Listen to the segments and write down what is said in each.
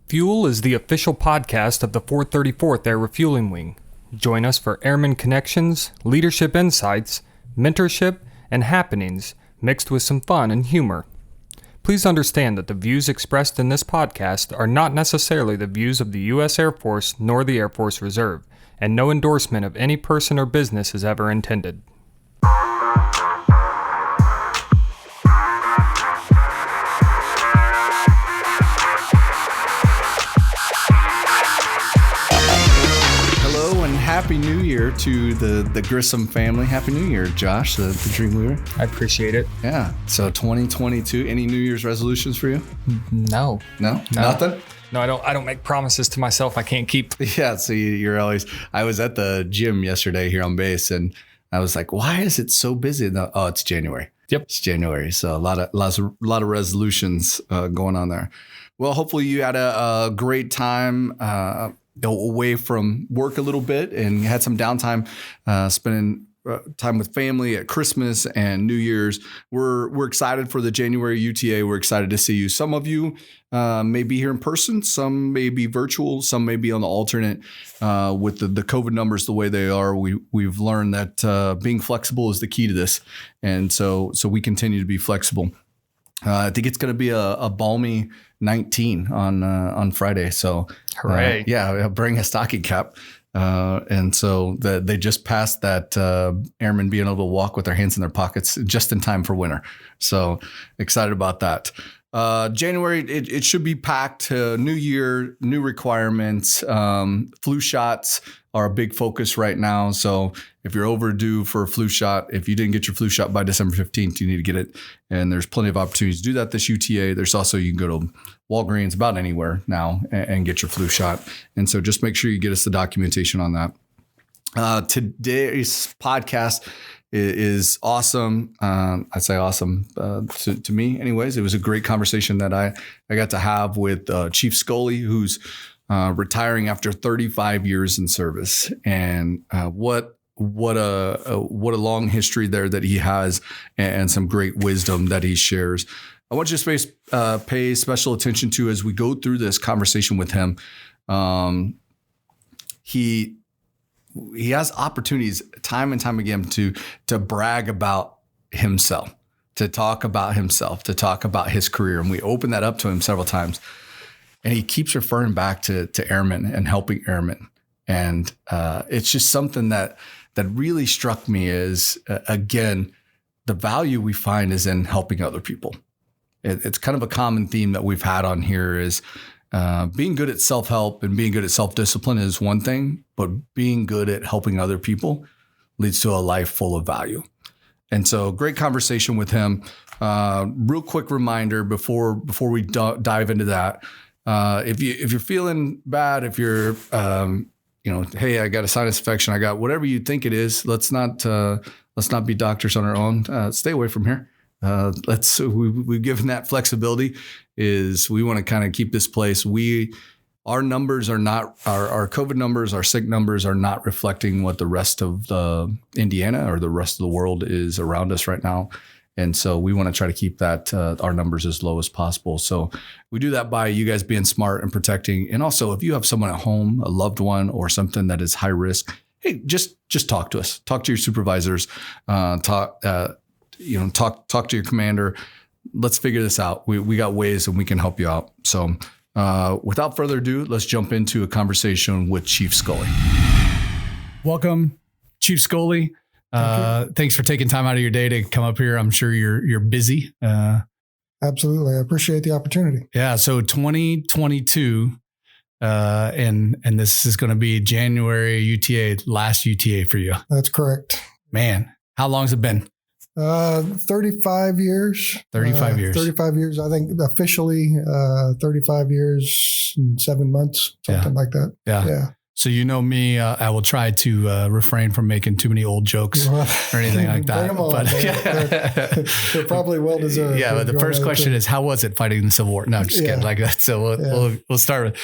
Fuel is the official podcast of the 434th Air Refueling Wing. Join us for airman connections, leadership insights, mentorship, and happenings mixed with some fun and humor. Please understand that the views expressed in this podcast are not necessarily the views of the U.S. Air Force nor the Air Force Reserve, and no endorsement of any person or business is ever intended. Happy New Year to the Grissom family. Happy New Year, Josh, the Dreamweaver. I appreciate it. Yeah. So 2022, any New Year's resolutions for you? No. Nothing? No, I don't make promises to myself I can't keep. Yeah. So you're always, I was at the gym yesterday here on base and I was like, why is it so busy? Oh, it's January. Yep. It's January. So a lot of resolutions going on there. Well, hopefully you had a great time away from work a little bit and had some downtime, spending time with family at Christmas and New Year's. We're excited for the January UTA. We're excited to see you. Some of you may be here in person, some may be virtual, some may be on the alternate. With the COVID numbers the way they are, we've learned that being flexible is the key to this, and so we continue to be flexible. I think it's going to be a balmy 19 on Friday. So, hooray! Yeah, bring a stocking cap. And so they just passed that airmen being able to walk with their hands in their pockets just in time for winter. So excited about that. January, it should be packed. New year, new requirements. Flu shots are a big focus right now. So if you're overdue for a flu shot, if you didn't get your flu shot by December 15th, you need to get it. And there's plenty of opportunities to do that this UTA. There's also, you can go to Walgreens, about anywhere now, and get your flu shot. And so just make sure you get us the documentation on that. Today's podcast is awesome. I'd say awesome to me anyways. It was a great conversation that I got to have with Chief Scully, who's retiring after 35 years in service. And what a long history there that he has, and some great wisdom that he shares. I want you to pay special attention to as we go through this conversation with him. He has opportunities time and time again to brag about himself, to talk about himself, to talk about his career. And we open that up to him several times. And he keeps referring back to airmen and helping airmen. And it's just something that really struck me is, again, the value we find is in helping other people. It's kind of a common theme that we've had on here is being good at self-help and being good at self-discipline is one thing, but being good at helping other people leads to a life full of value. And so great conversation with him. Real quick reminder before we dive into that. If you're feeling bad, if you're, hey, I got a sinus infection, I got whatever you think it is, let's not be doctors on our own. Stay away from here. We've given that flexibility is we want to kind of keep this place. Our numbers are not our COVID numbers, our sick numbers are not reflecting what the rest of Indiana or the rest of the world is around us right now. And so we want to try to keep that our numbers as low as possible. So we do that by you guys being smart and protecting. And also, if you have someone at home, a loved one, or something that is high risk, hey, just talk to us. Talk to your supervisors. Talk to your commander. Let's figure this out. We got ways and we can help you out. So without further ado, let's jump into a conversation with Chief Scully. Welcome, Chief Scully. Thanks for taking time out of your day to come up here. I'm sure you're busy. Absolutely. I appreciate the opportunity. Yeah. So 2022, and this is going to be January UTA, last UTA for you. That's correct. Man, how long has it been? 35 years. 35 years. 35 years. I think officially 35 years and 7 months, something like that. Yeah. So you know me, I will try to refrain from making too many old jokes or anything like that. Bring them on, they're probably well deserved. Yeah, but the first question is, how was it fighting the Civil War? No, I'm just kidding like that. So we'll start with.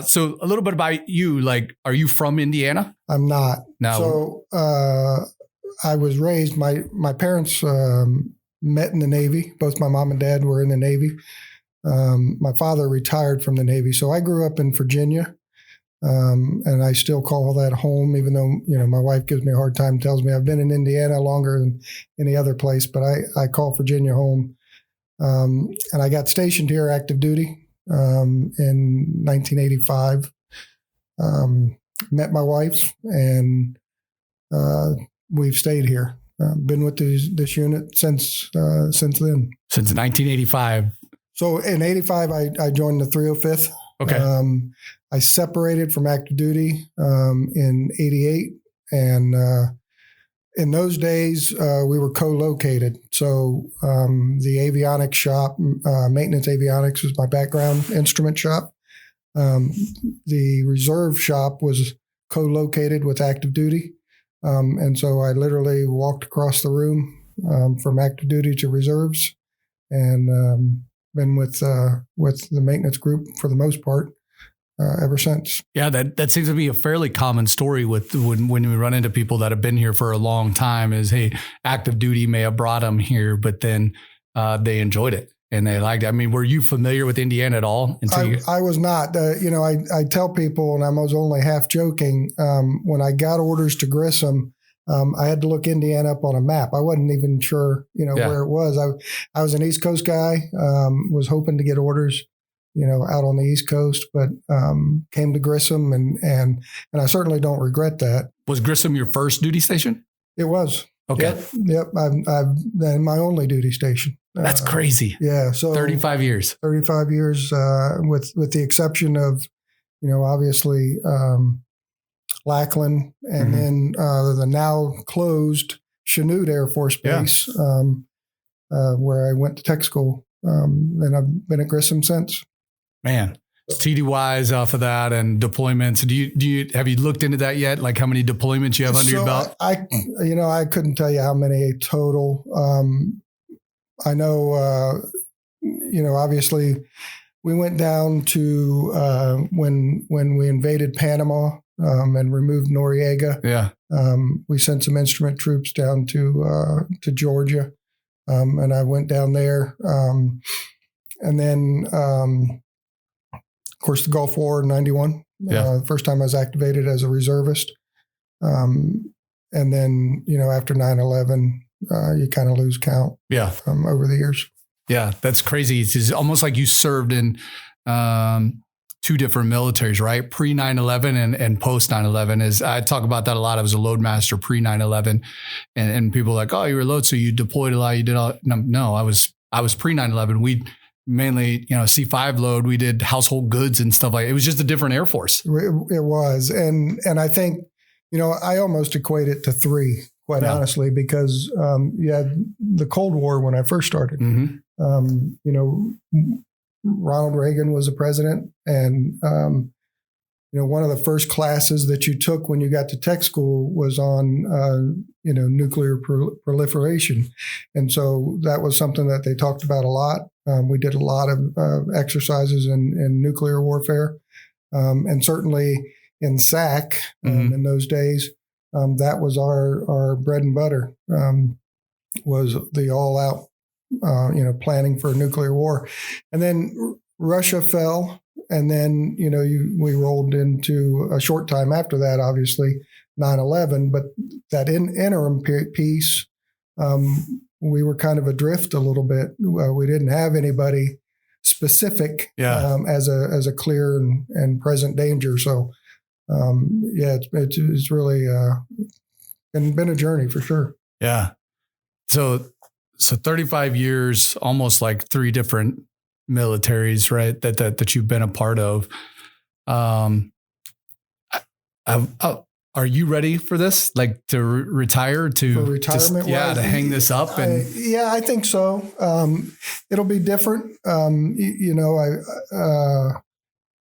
So a little bit about you. Like, are you from Indiana? I'm not. No. So I was raised. My parents met in the Navy. Both my mom and dad were in the Navy. My father retired from the Navy, so I grew up in Virginia, and I still call that home, even though, my wife gives me a hard time, tells me I've been in Indiana longer than any other place, but I call Virginia home. And I got stationed here active duty in 1985. Met my wife, and we've stayed here. Been with this unit since then. Since 1985. So in 85, I joined the 305th. Okay. I separated from active duty in 88. And in those days, we were co-located. So the avionics shop, maintenance avionics was my background, instrument shop. The reserve shop was co-located with active duty. And so I literally walked across the room from active duty to reserves, and been with the maintenance group for the most part ever since. Yeah, that seems to be a fairly common story with when we run into people that have been here for a long time is, hey, active duty may have brought them here, but then they enjoyed it and they liked it. I mean, were you familiar with Indiana at all? I was not. I tell people, and I was only half joking, when I got orders to Grissom, I had to look Indiana up on a map. I wasn't even sure, where it was. I was an East Coast guy, was hoping to get orders, out on the East Coast, but came to Grissom, and I certainly don't regret that. Was Grissom your first duty station? It was. Okay. Yep. I've been my only duty station. That's crazy. Yeah. So 35 years. 35 years, with the exception of, obviously, Lackland, and then the now closed Chanute Air Force Base, where I went to tech school. And I've been at Grissom since. Man, TDYs off of that and deployments. Have you looked into that yet? Like how many deployments you have under your belt? I couldn't tell you how many total. I know, obviously we went down to when we invaded Panama and removed Noriega. Yeah. We sent some instrument troops down to Georgia, and I went down there. And then, of course, the Gulf War in 91. First time I was activated as a reservist. And then, after 9/11, you kind of lose count. Yeah. Over the years. Yeah, that's crazy. It's almost like you served in two different militaries, right? Pre 9/11 and post 9/11. I talk about that a lot. I was a loadmaster pre 9/11, and people are like, oh, you were load, so you deployed a lot. You did all. No, I was pre 9/11. We mainly, C5 load. We did household goods and stuff like that. It was just a different Air Force. It was, and I think I almost equate it to three, quite honestly, because you had the Cold War when I first started. Ronald Reagan was the president, and one of the first classes that you took when you got to tech school was on nuclear proliferation, and so that was something that they talked about a lot. We did a lot of exercises in nuclear warfare, and certainly in SAC in those days. That was our bread and butter, was the all-out planning for a nuclear war. And then Russia fell, and then we rolled into a short time after that, obviously 9/11. But that interim piece, we were kind of adrift a little bit. We didn't have anybody specific as a clear and present danger. So it's really been a journey for sure. Yeah. So 35 years, almost like three different militaries, right? That you've been a part of. Are you ready for this? Like to retire? For retirement? To hang this up? I think so. It'll be different.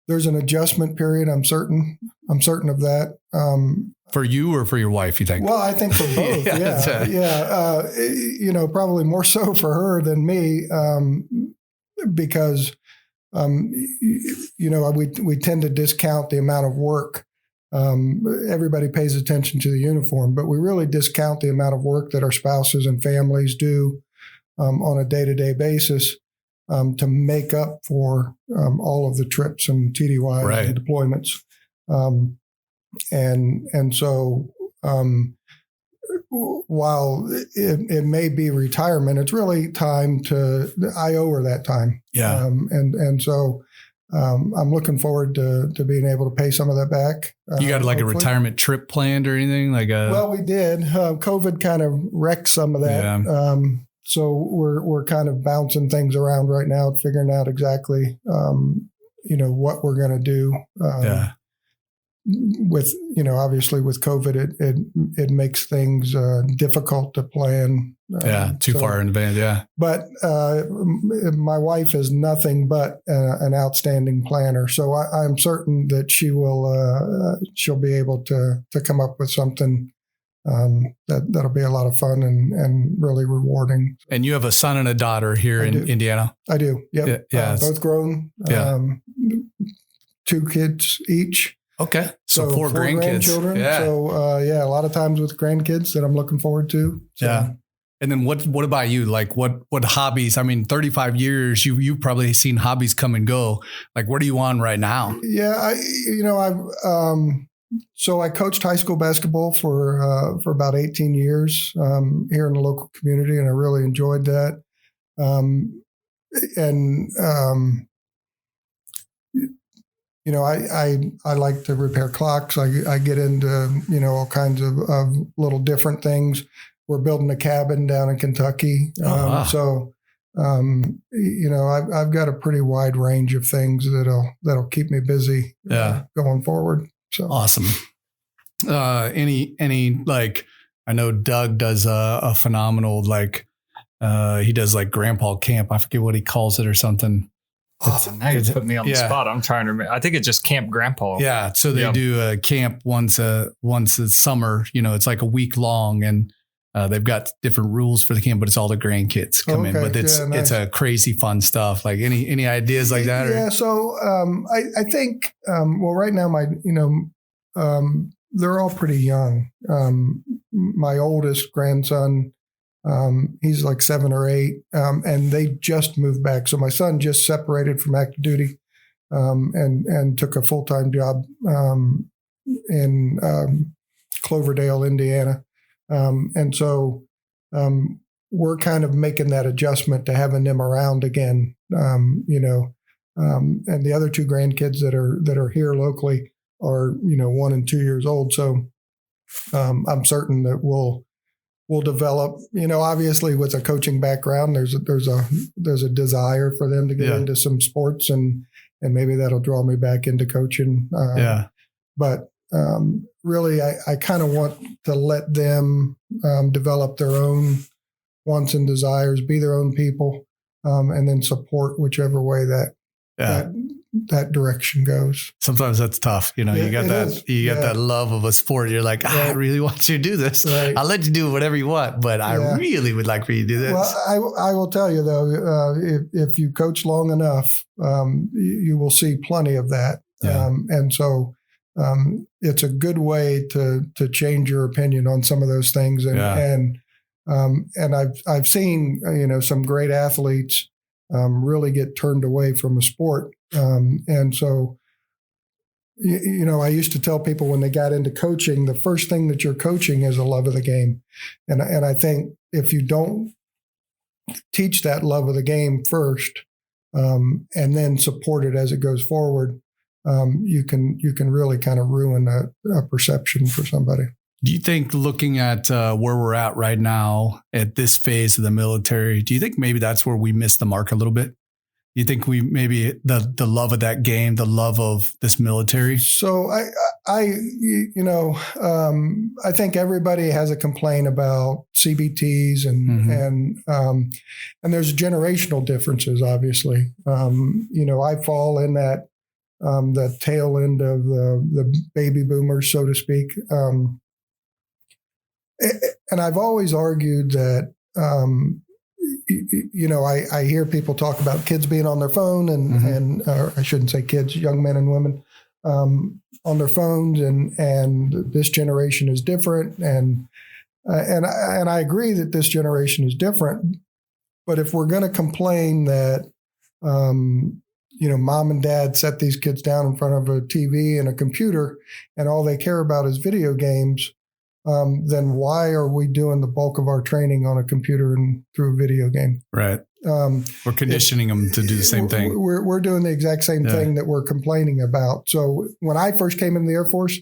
There's an adjustment period. I'm certain of that. For you or for your wife, you think? Well, I think for both. Probably more so for her than me, because we tend to discount the amount of work. Everybody pays attention to the uniform, but we really discount the amount of work that our spouses and families do on a day-to-day basis. to make up for all of the trips and TDYs and deployments. And so while it may be retirement, it's really time I owe her that time. Yeah. And so I'm looking forward to being able to pay some of that back. You got like hopefully a retirement trip planned or anything? Well, we did. COVID kind of wrecked some of that. Yeah. So we're kind of bouncing things around right now, figuring out exactly, what we're going to do. With, obviously with COVID, it makes things difficult to plan. Too far in advance. Yeah. But my wife is nothing but an outstanding planner. So I'm certain that she'll be able to come up with something that'll be a lot of fun and really rewarding. And you have a son and a daughter here in Indiana? I do. Yep. Yeah. Both grown. Yeah. 2 kids each. Okay. So 4 grandchildren. Yeah. So, a lot of times with grandkids that I'm looking forward to. So. Yeah. And then what about you? Like what hobbies? I mean, 35 years, you've probably seen hobbies come and go. Like, what are you on right now? Yeah. So I coached high school basketball for about 18 years here in the local community, and I really enjoyed that. I like to repair clocks. I get into, all kinds of little different things. We're building a cabin down in Kentucky. So, I've got a pretty wide range of things that'll keep me busy going forward. So awesome. Any like, I know Doug does a phenomenal, he does like grandpa camp. I forget what he calls it or something. Now you put me on the spot. I'm trying to remember. I think it's just Camp Grandpa. Yeah. So they do a camp once a summer, it's like a week long, and they've got different rules for the camp, but it's all the grandkids come in, but it's a crazy fun stuff. Like any ideas like that? Yeah. So I think, right now they're all pretty young. My oldest grandson, he's like 7 or 8, and they just moved back. So my son just separated from active duty, and took a full-time job in Cloverdale, Indiana. And so we're kind of making that adjustment to having them around again. And the other 2 grandkids that are here locally are 1 and 2 years old. So I'm certain that we'll develop, obviously with a coaching background, there's a desire for them to get into some sports, and maybe that'll draw me back into coaching. But really, I kind of want to let them develop their own wants and desires, be their own people, and then support whichever way that direction goes. Sometimes that's tough. You got that love of a sport. You're like, I really want you to do this. Right. I'll let you do whatever you want, but I really would like for you to do this. Well, I will tell you though, if you coach long enough, you will see plenty of that. Yeah. And so it's a good way to change your opinion on some of those things. And I've seen, some great athletes really get turned away from a sport. And so, I used to tell people when they got into coaching, the first thing that you're coaching is a love of the game. And I think if you don't teach that love of the game first, and then support it as it goes forward, you can really kind of ruin a perception for somebody. Do you think, looking at where we're at right now at this phase of the military, do you think maybe that's where we missed the mark a little bit? Do you think we maybe the love of that game, the love of this military? So I think everybody has a complaint about CBTs and there's generational differences, obviously. I fall in that the tail end of the baby boomers, so to speak. And I've always argued that, I hear people talk about kids being on their phone and I shouldn't say kids, young men and women, on their phones, and this generation is different. And I agree that this generation is different. But if we're going to complain that mom and dad set these kids down in front of a TV and a computer, and all they care about is video games, then why are we doing the bulk of our training on a computer and through a video game? Right. We're conditioning them to do the same thing. We're doing the exact same thing that we're complaining about. So when I first came in the Air Force,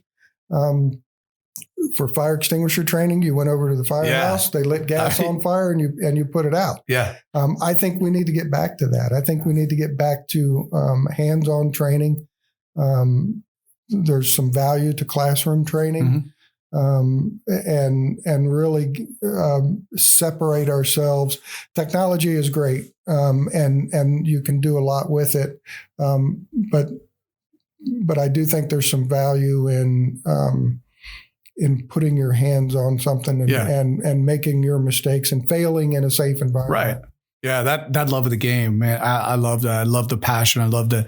for fire extinguisher training, you went over to the firehouse, they lit gas on fire, and you put it out. Yeah. I think we need to get back to that. I think we need to get back to hands-on training. There's some value to classroom training, and really separate ourselves. Technology is great, and you can do a lot with it, but I do think there's some value in putting your hands on something and making your mistakes and failing in a safe environment. Right. Yeah. That love of the game, man. I love that. I love the passion. I love the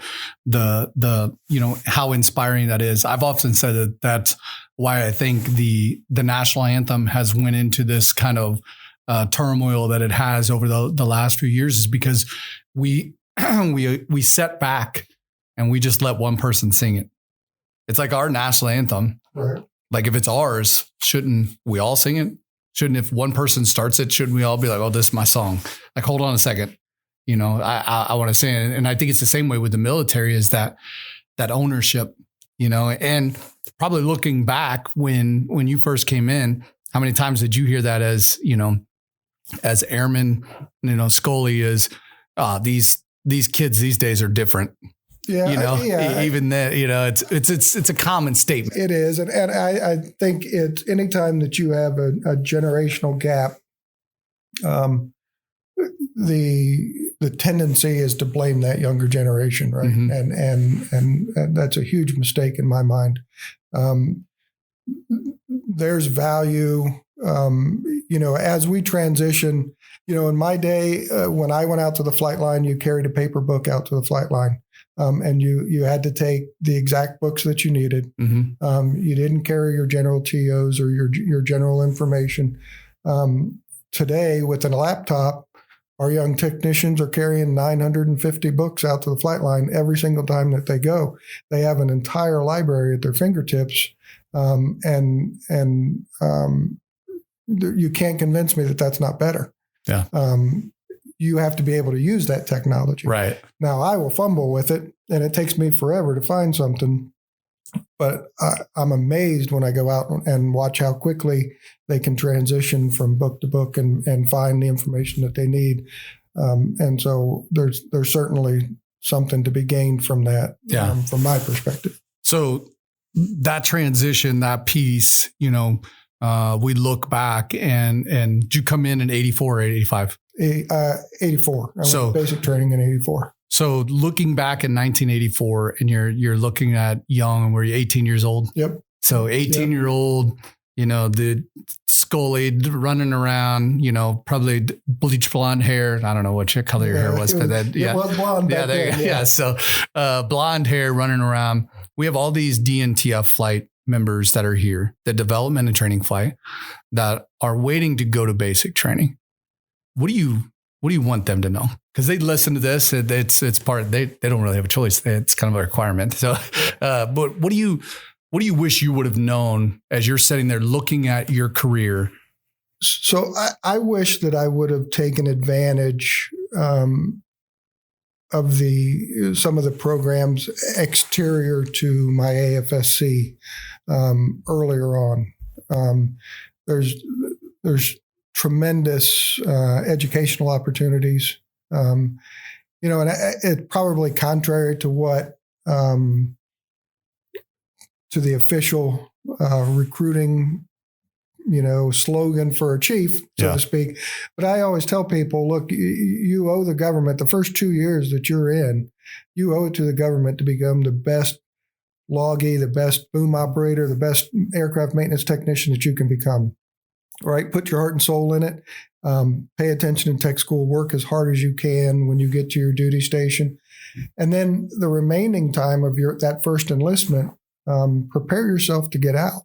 how inspiring that is. I've often said that that's why I think the national anthem has went into this kind of turmoil that it has over the last few years, is because we set back and we just let one person sing it. It's like our national anthem. Right. Like if it's ours, shouldn't we all sing it? Shouldn't, if one person starts it, shouldn't we all be like, oh, this is my song? Like, hold on a second. I want to sing it. And I think it's the same way with the military, is that ownership, and probably looking back when you first came in, how many times did you hear that as airmen, Scully is, these kids these days are different. Yeah, even that, it's a common statement. It is. And I think it's anytime that you have a generational gap, the tendency is to blame that younger generation. Right. And that's a huge mistake in my mind. There's value, as we transition, in my day, when I went out to the flight line, you carried a paper book out to the flight line. And you had to take the exact books that you needed. You didn't carry your general TOs or your general information. Today, with a laptop, our young technicians are carrying 950 books out to the flight line every single time that they go. They have an entire library at their fingertips, and you can't convince me that that's not better. Yeah. You have to be able to use that technology. Right. Now, I will fumble with it, and it takes me forever to find something. But I'm amazed when I go out and watch how quickly they can transition from book to book and find the information that they need. And so there's certainly something to be gained from that, from my perspective. So that transition, that piece, we look back and did you come in 84 or 85? 84. I went basic training in 84. So looking back in 1984, and you're looking at young, and were you 18 years old? Yep. So 18-year-old, the Scully running around, probably bleach blonde hair. I don't know what color your hair was, but that, it was blonde. Yeah, yeah. So blonde hair running around. We have all these DNTF flight members that are here, the development and training flight, that are waiting to go to basic training. What do you want them to know? Because they listen to this, it's part. They don't really have a choice. It's kind of a requirement. So, but what do you wish you would have known as you're sitting there looking at your career? So I wish that I would have taken advantage of some of the programs exterior to my AFSC earlier on. There's tremendous educational opportunities, and it's probably contrary to what to the official recruiting slogan for a chief, so to speak. But I always tell people, look, you owe the government the first 2 years that you're in, you owe it to the government to become the best loggy, the best boom operator, the best aircraft maintenance technician that you can become. Right? Put your heart and soul in it. Pay attention in tech school. Work as hard as you can when you get to your duty station. And then the remaining time of that first enlistment, prepare yourself to get out.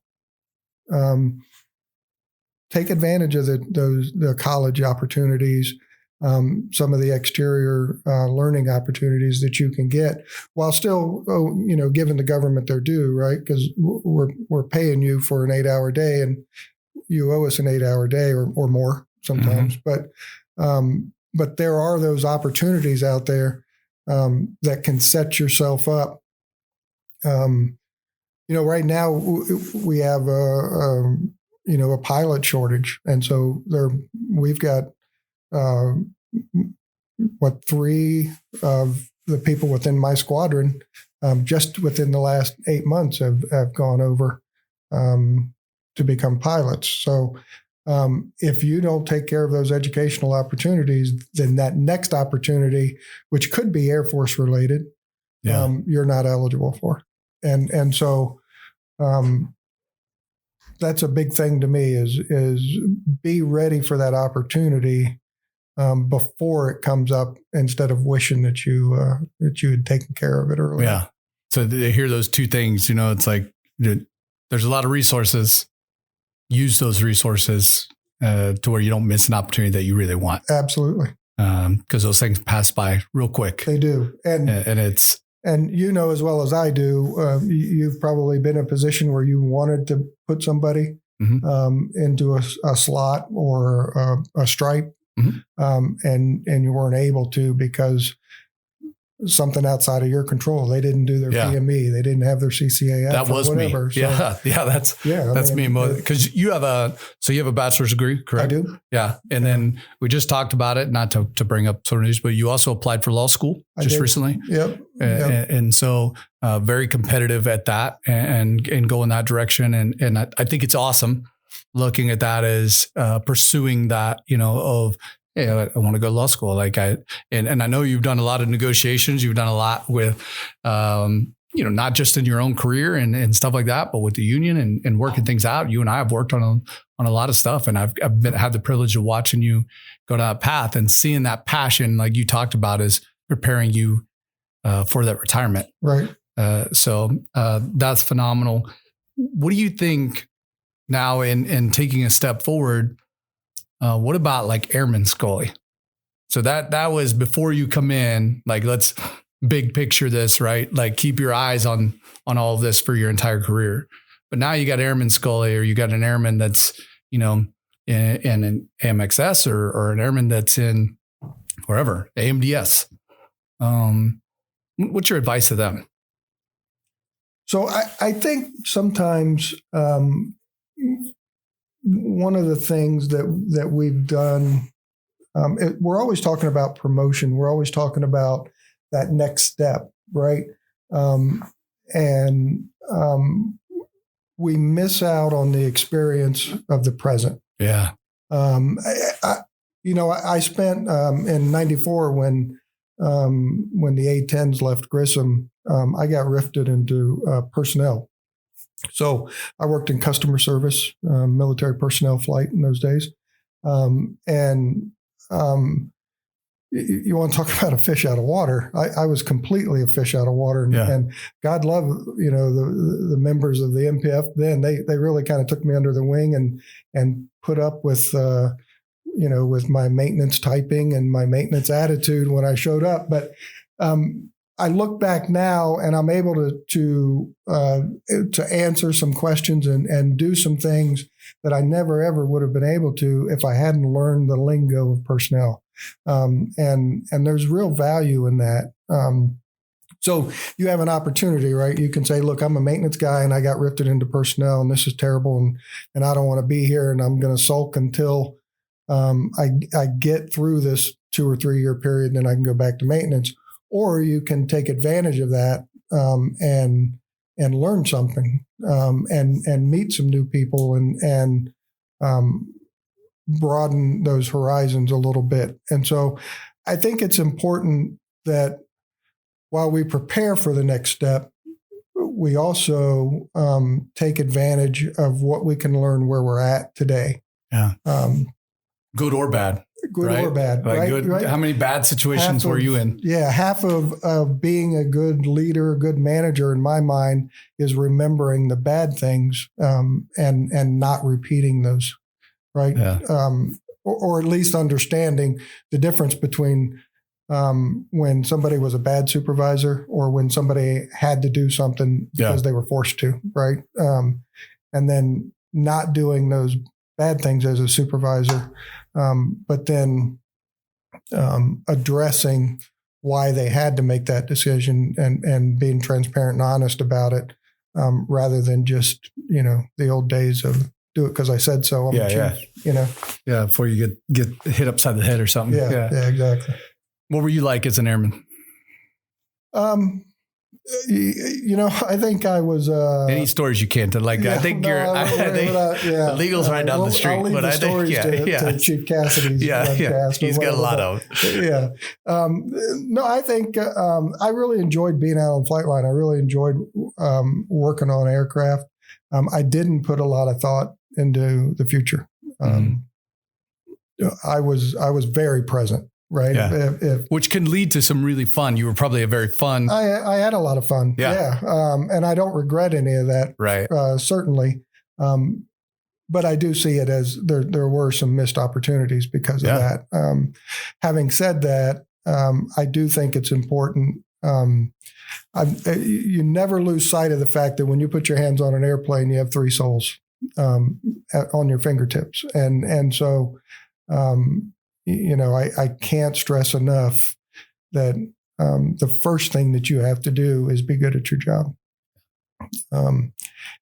Take advantage of the college opportunities. some of the exterior learning opportunities that you can get, while still, giving the government their due, right? Because we're paying you for an 8-hour day, and you owe us an 8-hour day or more sometimes. But there are those opportunities out there that can set yourself up. Right now we have a pilot shortage, and so we've got 3 of the people within my squadron just within the last 8 months have gone over to become pilots. So if you don't take care of those educational opportunities, then that next opportunity, which could be Air Force related, you're not eligible for. And so that's a big thing to me is be ready for that opportunity before it comes up, instead of wishing that you had taken care of it earlier. Yeah. So they hear those two things, it's like there's a lot of resources. Use those resources to where you don't miss an opportunity that you really want. Absolutely. Because those things pass by real quick. They do. And as well as I do, you've probably been in a position where you wanted to put somebody into a slot or a stripe, and you weren't able to because something outside of your control. They didn't do their PME. They didn't have their CCAF. That was whatever. me. So, that's me. Because you have a bachelor's degree, correct? I do. Yeah. And then we just talked about it, not to bring up sort of news, but you also applied for law school recently. Yep. And so very competitive at that and go in that direction. And I think it's awesome looking at that as pursuing that, of, hey, I want to go to law school. And I know you've done a lot of negotiations. You've done a lot with, not just in your own career and stuff like that, but with the union and working things out. You and I have worked on a lot of stuff, and I've had the privilege of watching you go down that path and seeing that passion, like you talked about, is preparing you for that retirement. Right. So that's phenomenal. What do you think now in taking a step forward? What about like Airman Scully? So that was before you come in, like, let's big picture this, right? Like keep your eyes on all of this for your entire career. But now you got Airman Scully, or you got an airman that's, in an AMXS or an airman that's in wherever, AMDS. What's your advice to them? So I think sometimes one of the things that we've done, we're always talking about promotion. We're always talking about that next step, right? We miss out on the experience of the present. Yeah. I spent in '94 when the A-10s left Grissom, I got rifted into personnel. So I worked in customer service, military personnel flight in those days. You want to talk about a fish out of water. I was completely a fish out of water. And God love, the members of the MPF then. They really kind of took me under the wing and put up with, with my maintenance typing and my maintenance attitude when I showed up. But I look back now and I'm able to answer some questions and do some things that I never, ever would have been able to if I hadn't learned the lingo of personnel. And there's real value in that. So you have an opportunity, right? You can say, look, I'm a maintenance guy and I got rifted into personnel and this is terrible and I don't want to be here and I'm going to sulk until I get through this 2 or 3 year period and then I can go back to maintenance. Or you can take advantage of that and learn something and meet some new people and broaden those horizons a little bit. And so I think it's important that while we prepare for the next step, we also take advantage of what we can learn where we're at today. Yeah. Good or bad. Good right? or bad. Like right? Good. Right? How many bad situations were you in? Yeah. Half of being a good leader, a good manager in my mind is remembering the bad things and not repeating those. Right. Yeah. or at least understanding the difference between when somebody was a bad supervisor or when somebody had to do something because they were forced to, right? And then not doing those bad things as a supervisor, but then addressing why they had to make that decision and being transparent and honest about it, rather than just, the old days of do it because I said so. I'm the chief, Yeah, before you get hit upside the head or something. Yeah, exactly. What were you like as an airman? I think I was. Any stories you can tell? I think the legal's right down the street. I'll leave but the I think, stories to Chief Cassidy's podcast. He's got a lot of them. No, I think I really enjoyed being out on flight line. I really enjoyed working on aircraft. I didn't put a lot of thought into the future. I was very present. Right. Yeah. Which can lead to some really fun. You were probably a very fun. I had a lot of fun. Yeah. And I don't regret any of that. Right. Certainly. But I do see it as there were some missed opportunities because of that. Having said that, I do think it's important. You never lose sight of the fact that when you put your hands on an airplane, you have three souls on your fingertips. And so, I can't stress enough that the first thing that you have to do is be good at your job. And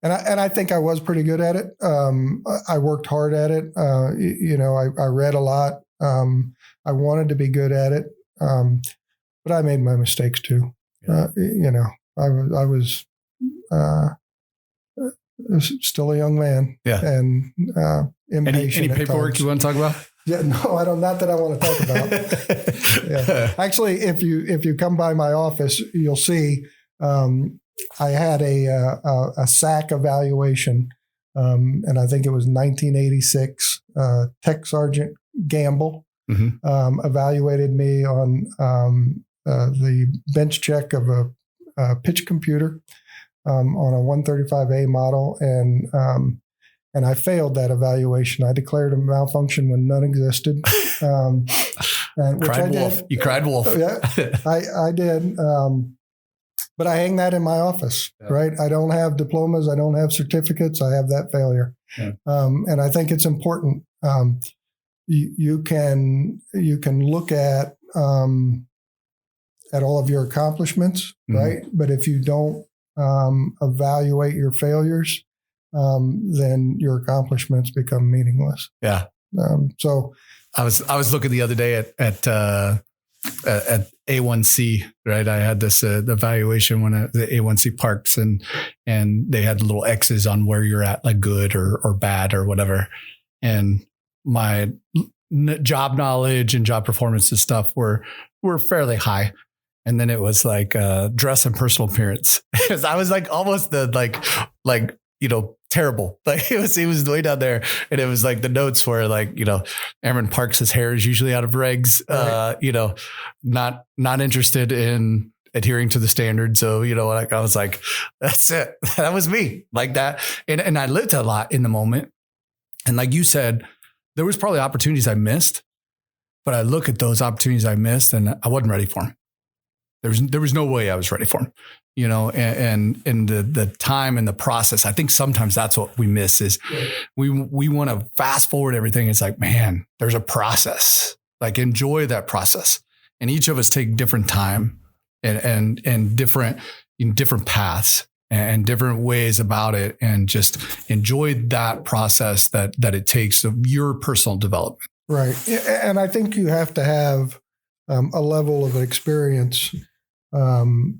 I think I was pretty good at it. I worked hard at it. I read a lot. I wanted to be good at it, but I made my mistakes too. I was still a young man. Yeah. And impatient. Any paperwork you want to talk about? Yeah, no, I don't. Not that I want to talk about. Yeah. Actually, if you come by my office, you'll see I had a SAC evaluation, and I think it was 1986. Tech Sergeant Gamble evaluated me on the bench check of a pitch computer on a 135A model, and I failed that evaluation. I declared a malfunction when none existed. Cried wolf. You cried wolf. Yeah, I did. But I hang that in my office, right? I don't have diplomas. I don't have certificates. I have that failure. Yeah. And I think it's important. You can look at all of your accomplishments, right? But if you don't evaluate your failures, then your accomplishments become meaningless. Yeah. So I was looking the other day at A1C, right? I had this evaluation when the A1C parks and they had little X's on where you're at, like good or bad or whatever. And my job knowledge and job performance and stuff were fairly high. And then it was like dress and personal appearance. Because I was like almost the like terrible. Like it was way down there. And it was like the notes were like, Airman Parks' hair is usually out of regs, not interested in adhering to the standard. So, I was like, that's it. That was me like that. And I lived a lot in the moment. And like you said, there was probably opportunities I missed, but I look at those opportunities I missed and I wasn't ready for them. There was no way I was ready for them, and the time and the process. I think sometimes that's what we miss is we want to fast forward everything. It's like, man, there's a process, like enjoy that process. And each of us take different time and different paths and different ways about it. And just enjoy that process that it takes of your personal development. Right. And I think you have to have a level of experience to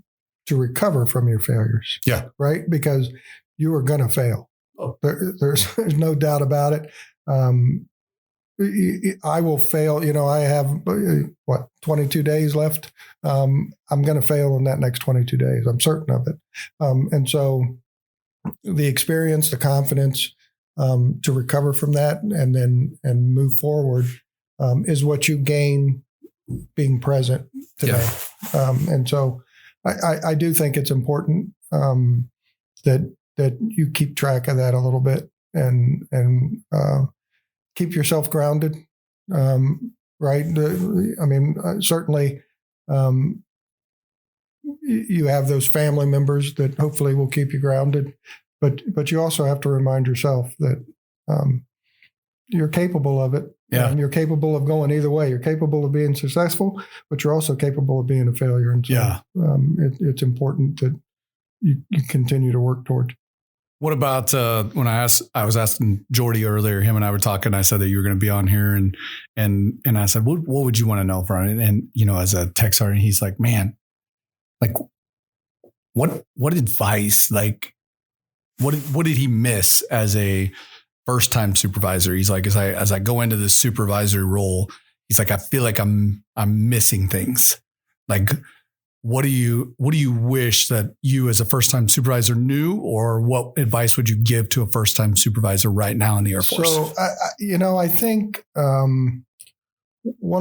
recover from your failures. Yeah. Right. Because you are going to fail. Oh. There's no doubt about it. I will fail. I have 22 days left. I'm going to fail in that next 22 days. I'm certain of it. And so the experience, the confidence to recover from that and move forward is what you gain being present today. Yeah. And so I do think it's important that you keep track of that a little bit and keep yourself grounded. right? Certainly, you have those family members that hopefully will keep you grounded, but you also have to remind yourself that you're capable of it. Yeah. And you're capable of going either way. You're capable of being successful, but you're also capable of being a failure. And so it's important that you continue to work toward. What about when I was asking Jordy earlier, him and I were talking, I said that you were going to be on here and I said, what would you want to know from it? And, as a tech sergeant, he's like, man, like what advice, like what did he miss as a first time supervisor? He's like, as I go into this supervisory role, he's like, I feel like I'm missing things. Like, what do you wish that you as a first time supervisor knew, or what advice would you give to a first time supervisor right now in the Air Force? So, I think one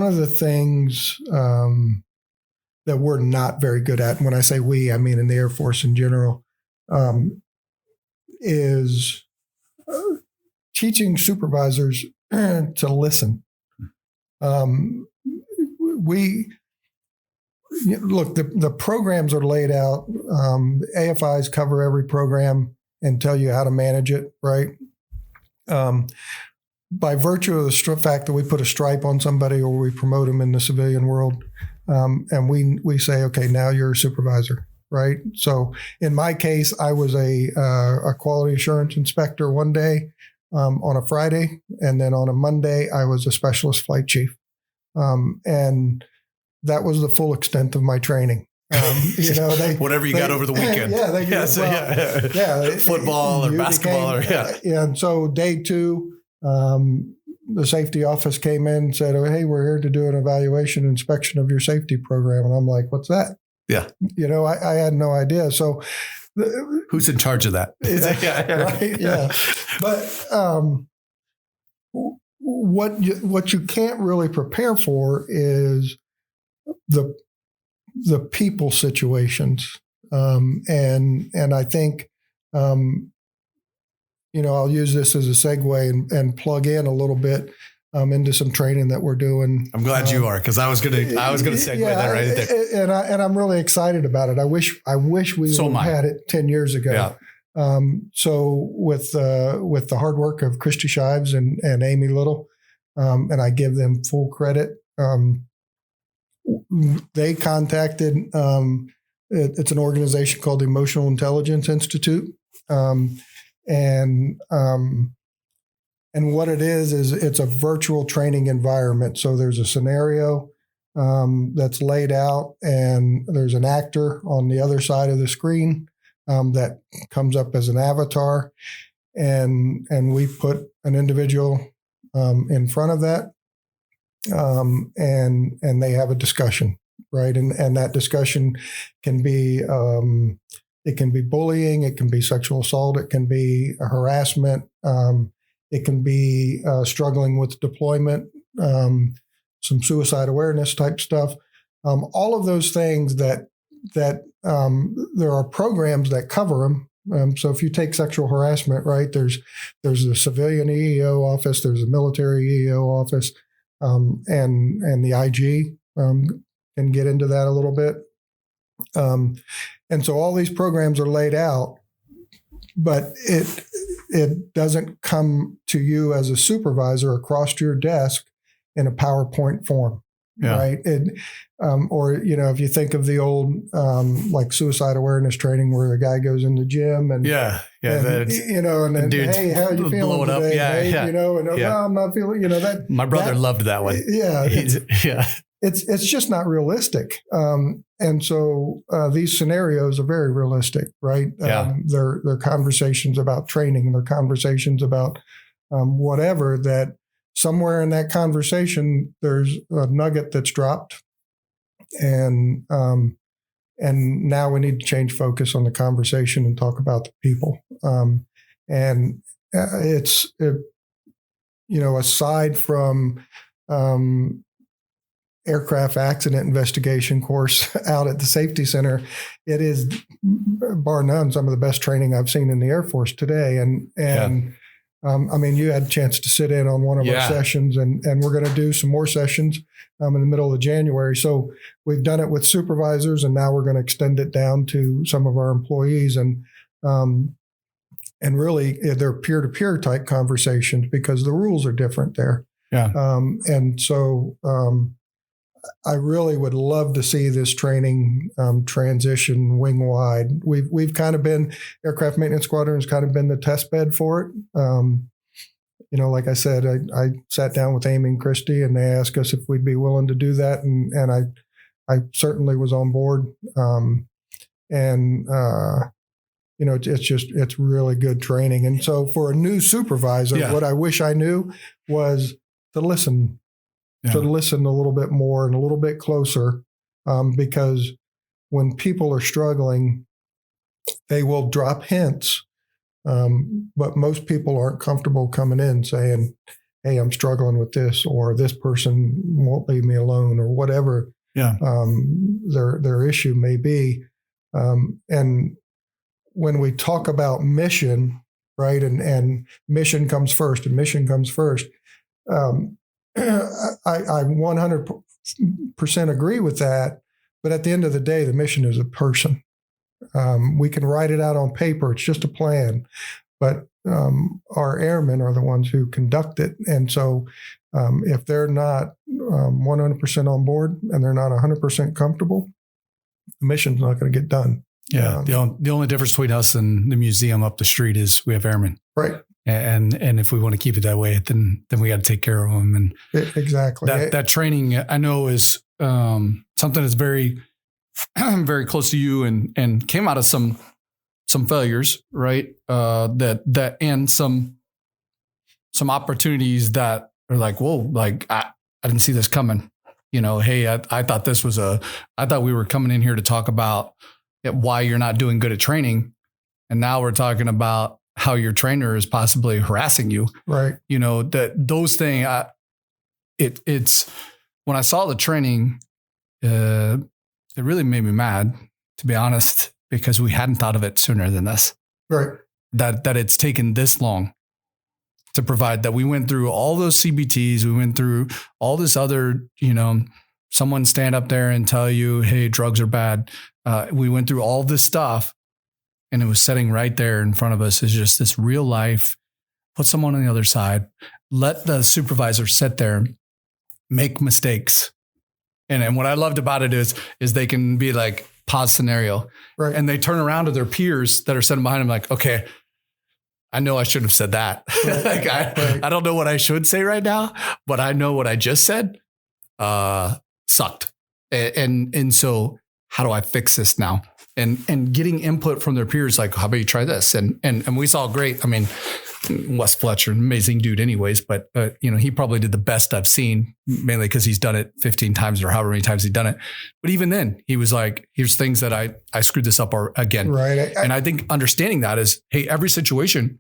of the things that we're not very good at, and when I say we, I mean in the Air Force in general, is teaching supervisors to listen. Look, the programs are laid out. The AFIs cover every program and tell you how to manage it, right? By virtue of the fact that we put a stripe on somebody or we promote them in the civilian world, and we say, okay, now you're a supervisor, right? So in my case, I was a quality assurance inspector one day on a Friday, and then on a Monday, I was a specialist flight chief. And that was the full extent of my training. Whatever you got over the weekend. Football or basketball. And so day 2, the safety office came in and said, oh, hey, we're here to do an evaluation inspection of your safety program. And I'm like, what's that? Yeah. I had no idea. So who's in charge of that? Right? Yeah. But what you can't really prepare for is the people situations. And I think, I'll use this as a segue and plug in a little bit into some training that we're doing. I'm glad you are, because I was gonna segue that right there. And I'm really excited about it. I wish we would have had it 10 years ago. Yeah. So with the hard work of Christy Shives and Amy Little, and I give them full credit, they contacted, it's an organization called the Emotional Intelligence Institute. And what it is it's a virtual training environment. So there's a scenario that's laid out, and there's an actor on the other side of the screen that comes up as an avatar, and we put an individual in front of that, and they have a discussion, right? And that discussion can be it can be bullying, it can be sexual assault, it can be harassment. It can be struggling with deployment, some suicide awareness type stuff. All of those things that there are programs that cover them. So if you take sexual harassment, right, there's the civilian EEO office, there's a military EEO office, and the IG can get into that a little bit. And so all these programs are laid out, but it doesn't come to you as a supervisor across your desk in a PowerPoint form, right? Or if you think of the old like suicide awareness training where the guy goes in the gym and then hey, how are you feeling today? I'm not feeling that. My brother loved that one. It's just not realistic. And so these scenarios are very realistic, right? They're conversations about training, they're conversations about whatever, that somewhere in that conversation, there's a nugget that's dropped. And now we need to change focus on the conversation and talk about the people. Aside from aircraft accident investigation course out at the safety center, it is bar none some of the best training I've seen in the Air Force today. And I mean, you had a chance to sit in on one of our sessions, and we're going to do some more sessions in the middle of January. So we've done it with supervisors, and now we're going to extend it down to some of our employees. And really, they're peer-to-peer type conversations because the rules are different there. Yeah. And so I really would love to see this training transition wing wide. We've kind of been, Aircraft Maintenance Squadron has kind of been the test bed for it. Like I said, I sat down with Amy and Christy, and they asked us if we'd be willing to do that, and I certainly was on board. It's really good training. And so for a new supervisor, what I wish I knew was to listen. To listen a little bit more and a little bit closer, because when people are struggling, they will drop hints. But most people aren't comfortable coming in saying, "Hey, I'm struggling with this," or "This person won't leave me alone," or whatever their issue may be. And when we talk about mission, right, and mission comes first, and mission comes first. I 100% agree with that. But at the end of the day, the mission is a person. We can write it out on paper. It's just a plan. But our airmen are the ones who conduct it. And so if they're not 100% on board and they're not 100% comfortable, the mission's not going to get done. Yeah. The only difference between us and the museum up the street is we have airmen. Right. And if we want to keep it that way, then we got to take care of them. And exactly that training, I know, is something that's very, very close to you, and came out of some failures, right? That and some opportunities that are like, whoa, like I didn't see this coming. Hey, I thought I thought we were coming in here to talk about why you're not doing good at training, and now we're talking about how your trainer is possibly harassing you. Right. That those things, it's when I saw the training, it really made me mad, to be honest, because we hadn't thought of it sooner than this. Right. That it's taken this long to provide, that we went through all those CBTs. We went through all this other, someone stand up there and tell you, hey, drugs are bad. We went through all this stuff. And it was sitting right there in front of us, is just this real life. Put someone on the other side. Let the supervisor sit there, make mistakes. And what I loved about it is they can be like, pause scenario. Right. And they turn around to their peers that are sitting behind them like, okay, I know I shouldn't have said that. Right. I don't know what I should say right now, but I know what I just said sucked. And so how do I fix this now? And getting input from their peers, like, how about you try this? And we saw great. I mean, Wes Fletcher, amazing dude anyways, but he probably did the best I've seen, mainly because he's done it 15 times or however many times he's done it. But even then he was like, here's things that I screwed this up again. Right. And I think understanding that is, hey, every situation,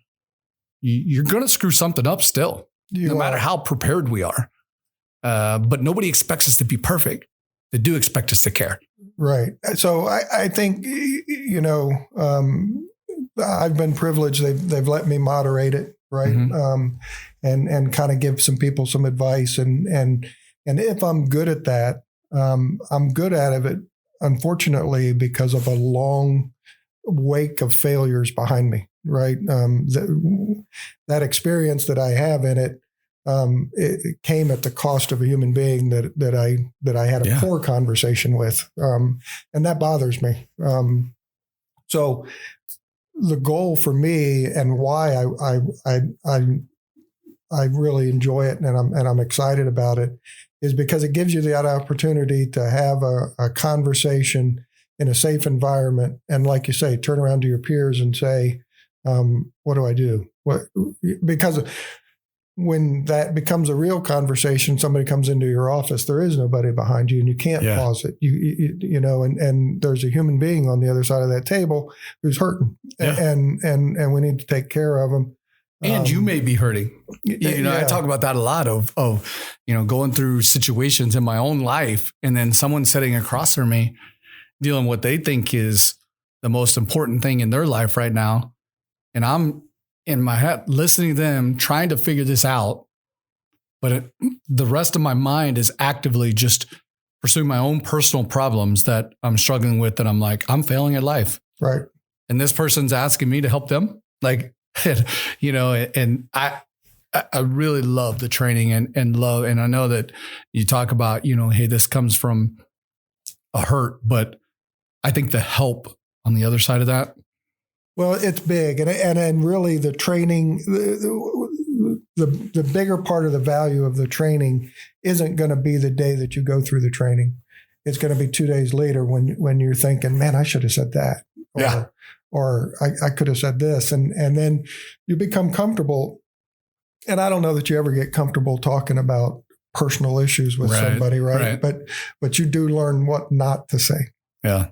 you're going to screw something up still, no matter how prepared we are. But nobody expects us to be perfect. They do expect us to care. Right. So I think, I've been privileged. They've let me moderate it. Right. Mm-hmm. And kind of give some people some advice. And if I'm good at that, I'm good at it, unfortunately, because of a long wake of failures behind me. Right. That experience that I have in it, it came at the cost of a human being that I had a poor conversation with. And that bothers me. So the goal for me and why I really enjoy it and I'm excited about it is because it gives you that opportunity to have a conversation in a safe environment. And like you say, turn around to your peers and say, what do I do? Because when that becomes a real conversation, somebody comes into your office, there is nobody behind you and you can't pause it. And there's a human being on the other side of that table who's hurting and we need to take care of them. And you may be hurting. I talk about that a lot of going through situations in my own life and then someone sitting across from me dealing what they think is the most important thing in their life right now. And I'm in my head, listening to them, trying to figure this out. But the rest of my mind is actively just pursuing my own personal problems that I'm struggling with. And I'm like, I'm failing at life. Right. And this person's asking me to help them. Like, you know, and I really love the training and love. And I know that you talk about, you know, hey, this comes from a hurt, but I think the help on the other side of that. Well, it's big. And really the training, the bigger part of the value of the training isn't going to be the day that you go through the training. It's going to be 2 days later when you're thinking, man, I should have said that. Or I could have said this. And then you become comfortable. And I don't know that you ever get comfortable talking about personal issues with somebody, right? But you do learn what not to say. Yeah.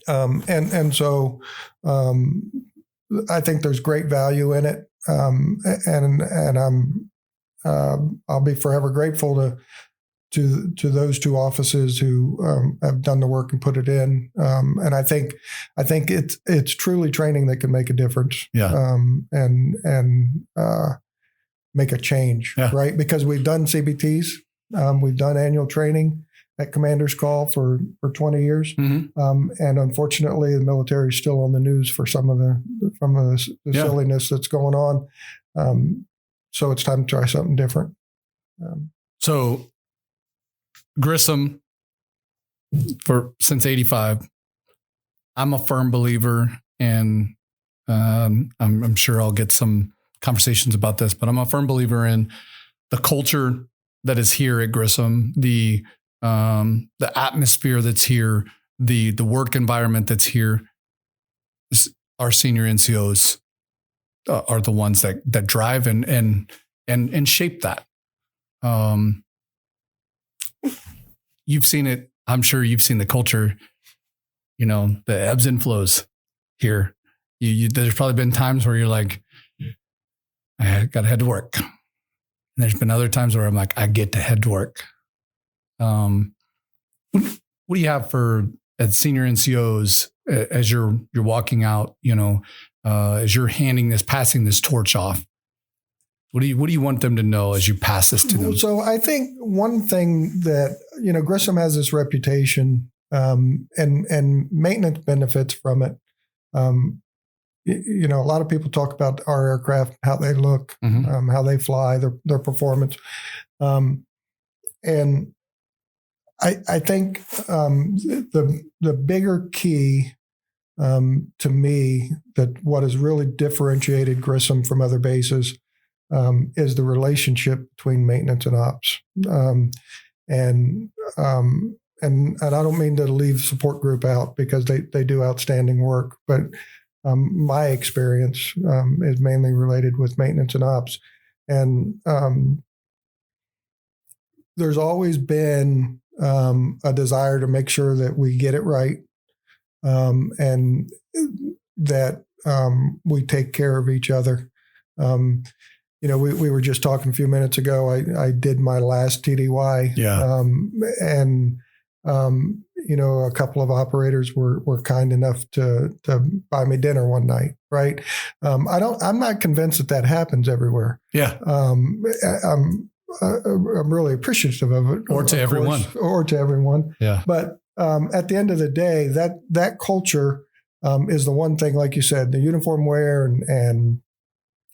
So I think there's great value in it. And I'll be forever grateful to those two offices who have done the work and put it in. And I think it's truly training that can make a difference. Yeah. And make a change, right? Because we've done CBTs, we've done annual training at Commander's Call for 20 years. Mm-hmm. And unfortunately, the military is still on the news for some of the silliness that's going on. So it's time to try something different. So Grissom, since 85, I'm a firm believer, and I'm sure I'll get some conversations about this, but I'm a firm believer in the culture that is here at Grissom, the atmosphere that's here, the work environment that's here. Our senior NCOs are the ones that drive and shape that. You've seen it. I'm sure you've seen the culture, you know, the ebbs and flows here. There's probably been times where you're like, I got to head to work. And there's been other times where I'm like, I get to head to work. What do you have for as senior NCOs as you're walking out, you know, as you're passing this torch off? What do you want them to know as you pass this to them? So I think one thing that, you know, Grissom has this reputation, and maintenance benefits from it. You know, a lot of people talk about our aircraft, how they look, mm-hmm. How they fly, their performance. And I think the bigger key to me, that what has really differentiated Grissom from other bases is the relationship between maintenance and ops. And I don't mean to leave support group out, because they do outstanding work, but my experience is mainly related with maintenance and ops. And there's always been a desire to make sure that we get it right, and that we take care of each other. You know, we were just talking a few minutes ago. I did my last TDY, and you know, a couple of operators were kind enough to buy me dinner one night. Right. I'm not convinced that happens everywhere. Yeah. I'm really appreciative of it. Or to everyone. Yeah. But at the end of the day, that culture is the one thing, like you said, the uniform wear and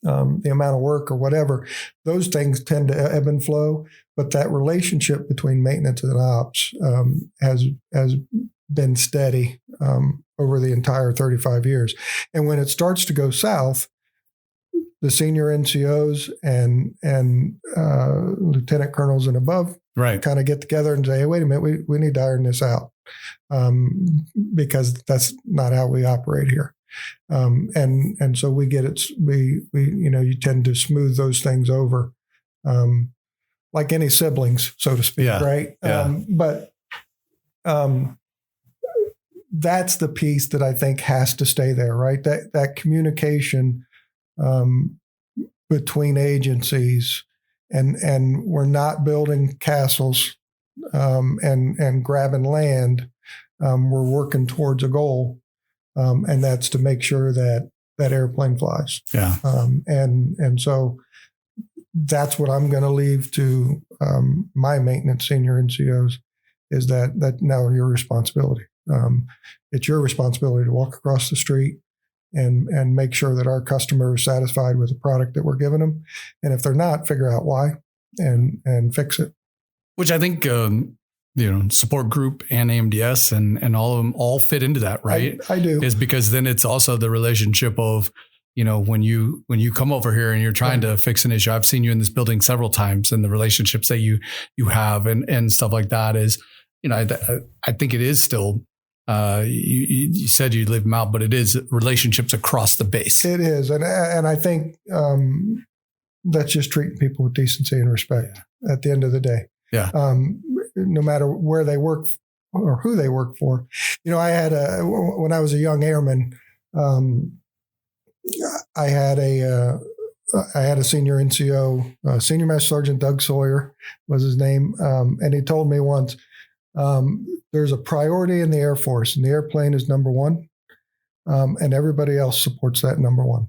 the amount of work or whatever, those things tend to ebb and flow. But that relationship between maintenance and ops has been steady over the entire 35 years. And when it starts to go south, the senior NCOs and lieutenant colonels and above kind of get together and say, hey, wait a minute, we need to iron this out, because that's not how we operate here. And so we get it. We you know, you tend to smooth those things over, like any siblings, so to speak, right? Yeah. But that's the piece that I think has to stay there, right? That communication between agencies, and we're not building castles and grabbing land. We're working towards a goal. And that's to make sure that that airplane flies. Yeah. And so that's what I'm going to leave to my maintenance senior NCOs is that now your responsibility. It's your responsibility to walk across the street and make sure that our customer is satisfied with the product that we're giving them. And if they're not, figure out why and fix it. Which I think, support group and AMDS and all of them all fit into that, right? I do. Is because then it's also the relationship of, when you come over here and you're trying to fix an issue. I've seen you in this building several times, and the relationships that you have and stuff like that is, I think it is still, you said you leave them out, but it is relationships across the base. It is. And I think that's just treating people with decency and respect at the end of the day. Yeah. No matter where they work or who they work for. I had when I was a young airman, I had a senior NCO, Senior Master Sergeant Doug Sawyer was his name. And he told me once, there's a priority in the Air Force and the airplane is number one. And everybody else supports that number one.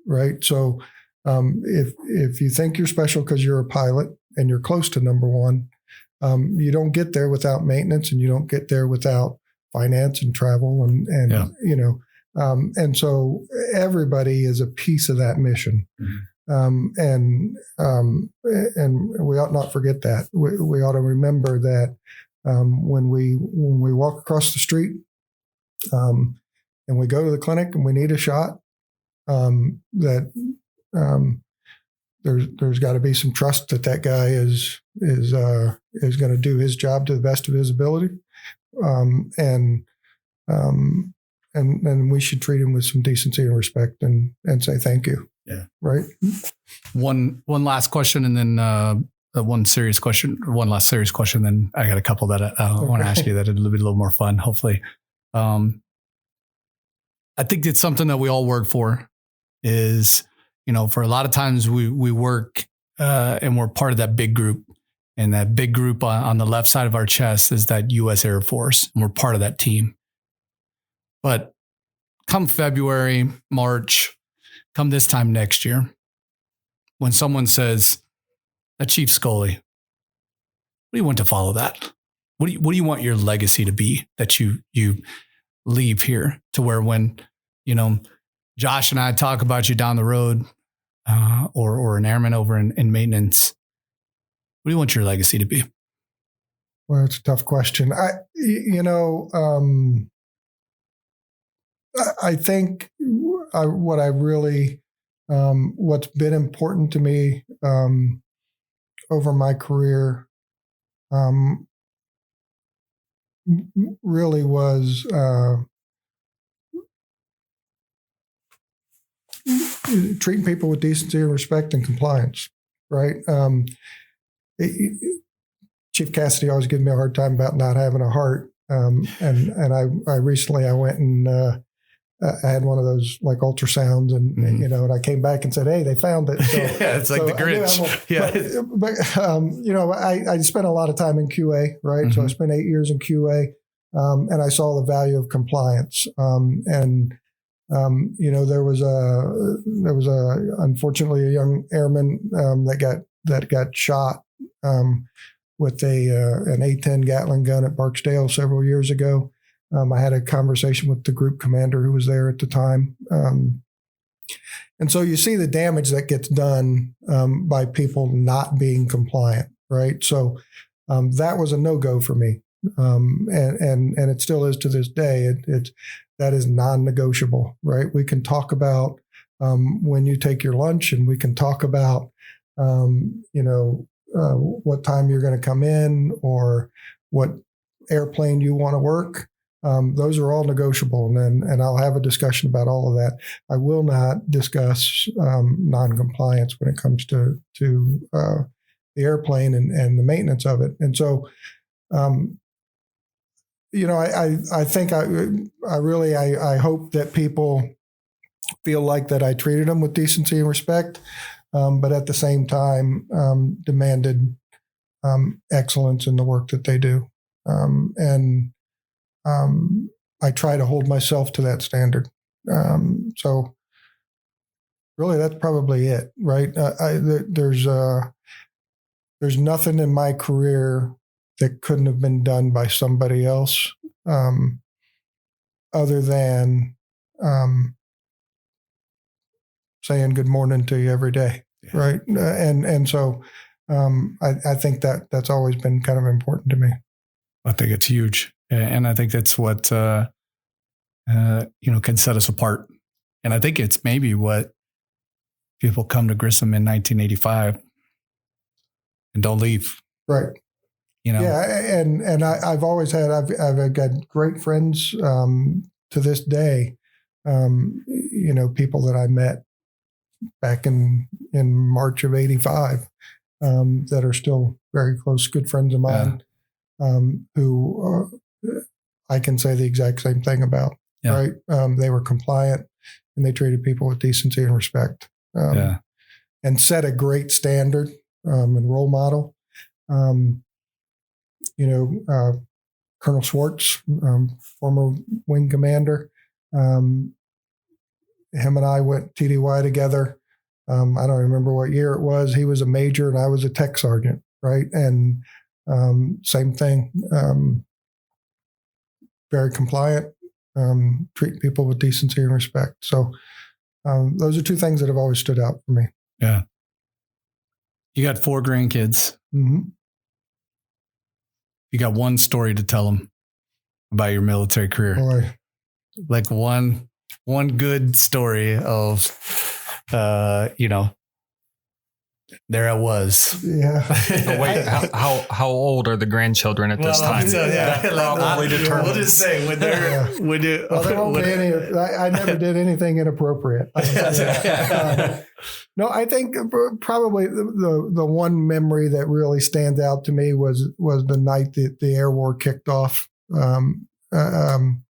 Right. So if you think you're special because you're a pilot and you're close to number one, you don't get there without maintenance, and you don't get there without finance and travel and and so everybody is a piece of that mission. And we ought not forget that. We ought to remember that when we walk across the street and we go to the clinic and we need a shot, that there's got to be some trust that guy is going to do his job to the best of his ability, and we should treat him with some decency and respect and say thank you. Yeah. Right. One last question, and then one last serious question. Then I got a couple that I want to ask you that are a little more fun, hopefully. I think it's something that we all work for is, for a lot of times we work and we're part of that big group, and that big group on the left side of our chest is that U.S. Air Force, and we're part of that team. But come February, March, come this time next year, when someone says, Chief Scully, what do you want to follow that? What do you want your legacy to be that you leave here, to where when, Josh and I talk about you down the road, or an airman over in maintenance, what do you want your legacy to be? Well, it's a tough question. I think what's been important to me over my career really was treating people with decency and respect and compliance, right? Chief Cassidy always gives me a hard time about not having a heart. And I recently went and I had one of those like ultrasounds and I came back and said, hey, they found it. So, yeah, it's like the Grinch. But I spent a lot of time in QA, right? Mm-hmm. So I spent 8 years in QA, and I saw the value of compliance. There was unfortunately a young airman that got shot with an A-10 Gatling gun at Barksdale several years ago. I had a conversation with the group commander who was there at the time. And so you see the damage that gets done by people not being compliant, right? So that was a no-go for me. And it still is to this day. That is non-negotiable, right? We can talk about when you take your lunch, and we can talk about, what time you're going to come in or what airplane you want to work. Those are all negotiable, and I'll have a discussion about all of that. I will not discuss non-compliance when it comes to the airplane and the maintenance of it. And so, I think I hope that people feel like that I treated them with decency and respect, but at the same time demanded excellence in the work that they do. I try to hold myself to that standard. So really, that's probably it, right? There's nothing in my career that couldn't have been done by somebody else, other than saying good morning to you every day, right? And so I think that's always been kind of important to me. I think it's huge, and I think that's what can set us apart. And I think it's maybe what people come to Grissom in 1985 and don't leave. Right. Yeah. And I've always had, I've got great friends to this day, people that I met back in March of 85 that are still very close, good friends of mine, who I can say the exact same thing about, right? They were compliant and they treated people with decency and respect, and set a great standard and role model. Colonel Schwartz, former wing commander, him and I went TDY together. I don't remember what year it was. He was a major and I was a tech sergeant, right? And same thing, very compliant, treat people with decency and respect. So those are two things that have always stood out for me. Yeah. You got 4 grandkids. Mm-hmm. You got one story to tell them about your military career. Boy. Like one good story of, there I was. Yeah. Oh, wait, how old are the grandchildren at this time? That probably determines. We'll just say when they're there won't be any. I never did anything inappropriate. No, I think probably the one memory that really stands out to me was the night that the air war kicked off. I don't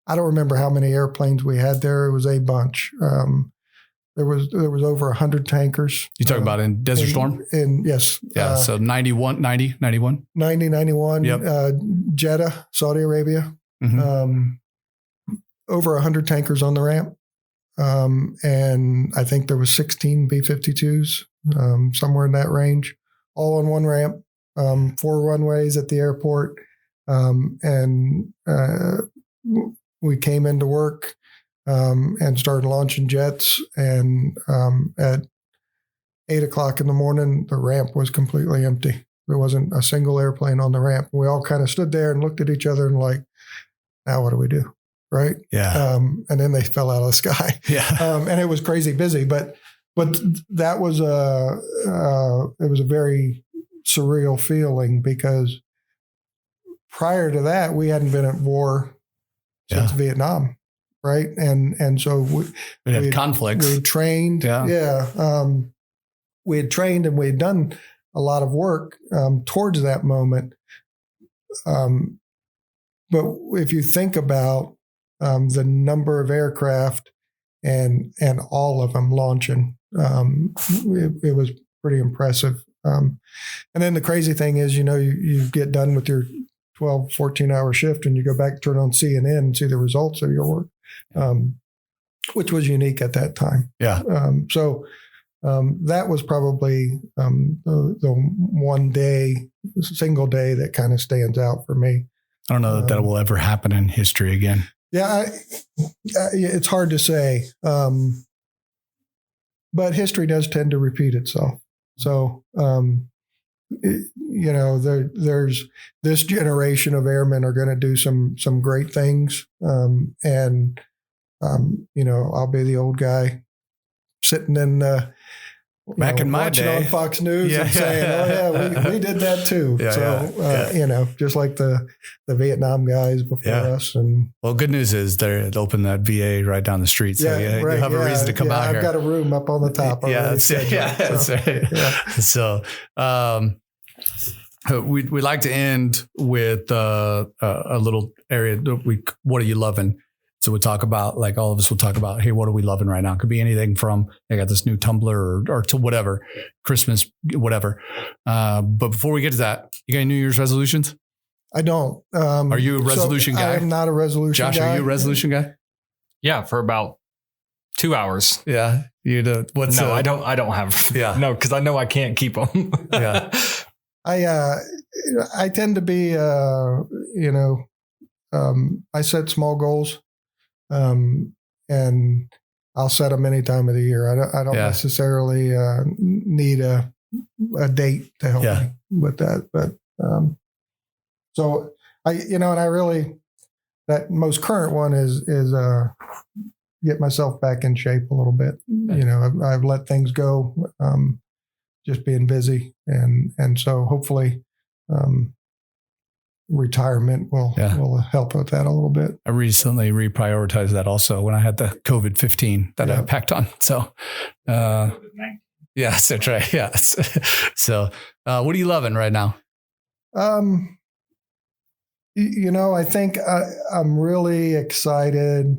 remember how many airplanes we had there. It was a bunch. There was over 100 tankers. You talking about in Desert Storm? Yes. Yeah. So 91. 91. Yep. Jeddah, Saudi Arabia. Mm-hmm. Over 100 tankers on the ramp. And I think there was 16 B-52s, somewhere in that range, all on one ramp, 4 runways at the airport. We came into work and started launching jets. And at 8 o'clock in the morning, the ramp was completely empty. There wasn't a single airplane on the ramp. We all kind of stood there and looked at each other and like, now what do we do? Right. Yeah. And then they fell out of the sky. Yeah. And it was crazy busy, but that was it was a very surreal feeling because prior to that, we hadn't been at war since Vietnam. Right. And so we had conflicts. We had trained. Yeah. We had trained and we had done a lot of work towards that moment. But if you think about the number of aircraft and all of them launching, it was pretty impressive. And then the crazy thing is, you get done with your 12, 14-hour shift and you go back, turn on CNN and see the results of your work, which was unique at that time. Yeah. So that was probably the one day, single day that kind of stands out for me. I don't know that will ever happen in history again. Yeah, it's hard to say. But history does tend to repeat itself. So, there's this generation of airmen are going to do some great things. I'll be the old guy sitting in back in my watching day on Fox News and saying, "Oh yeah, we did that too." Just like the Vietnam guys before us. And well, good news is they opened that VA right down the street, so you have a reason to come out here. I've got a room up on the top. That's right. Yeah. So, we like to end with a little area. What are you loving? So we talk about, like all of us will talk about, hey, what are we loving right now? It could be anything from, I got this new tumbler or to whatever, Christmas, whatever. But before we get to that, you got any New Year's resolutions? I don't. Are you a resolution guy? I am not a resolution guy. Josh, are you a resolution guy? Yeah, for about 2 hours. Yeah. I don't have. Yeah. No, because I know I can't keep them. Yeah. I tend to be, I set small goals, and I'll set them any time of the year. I don't necessarily need a date to help me with that. But so and I really, that most current one is get myself back in shape a little bit. I've let things go, just being busy, and so hopefully retirement will help with that a little bit. I recently reprioritized that also when I had the COVID-15 that I packed on. So, yes, that's right. Yeah. So, what are you loving right now? I think I'm really excited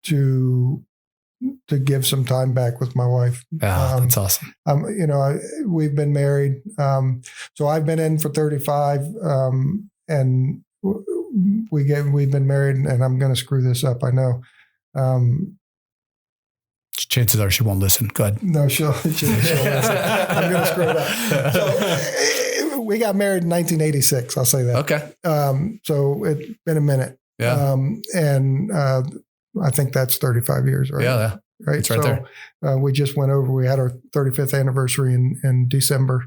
to give some time back with my wife. That's awesome. We've been married. So I've been in for 35, and we've been married, and I'm going to screw this up. I know. Chances are she won't listen. Go ahead. No, she'll listen. I'm going to screw it up. So we got married in 1986. I'll say that. Okay. So it's been a minute. Yeah. And I think that's 35 years, right? Yeah. Right. It's right there. We just went over, we had our 35th anniversary in December.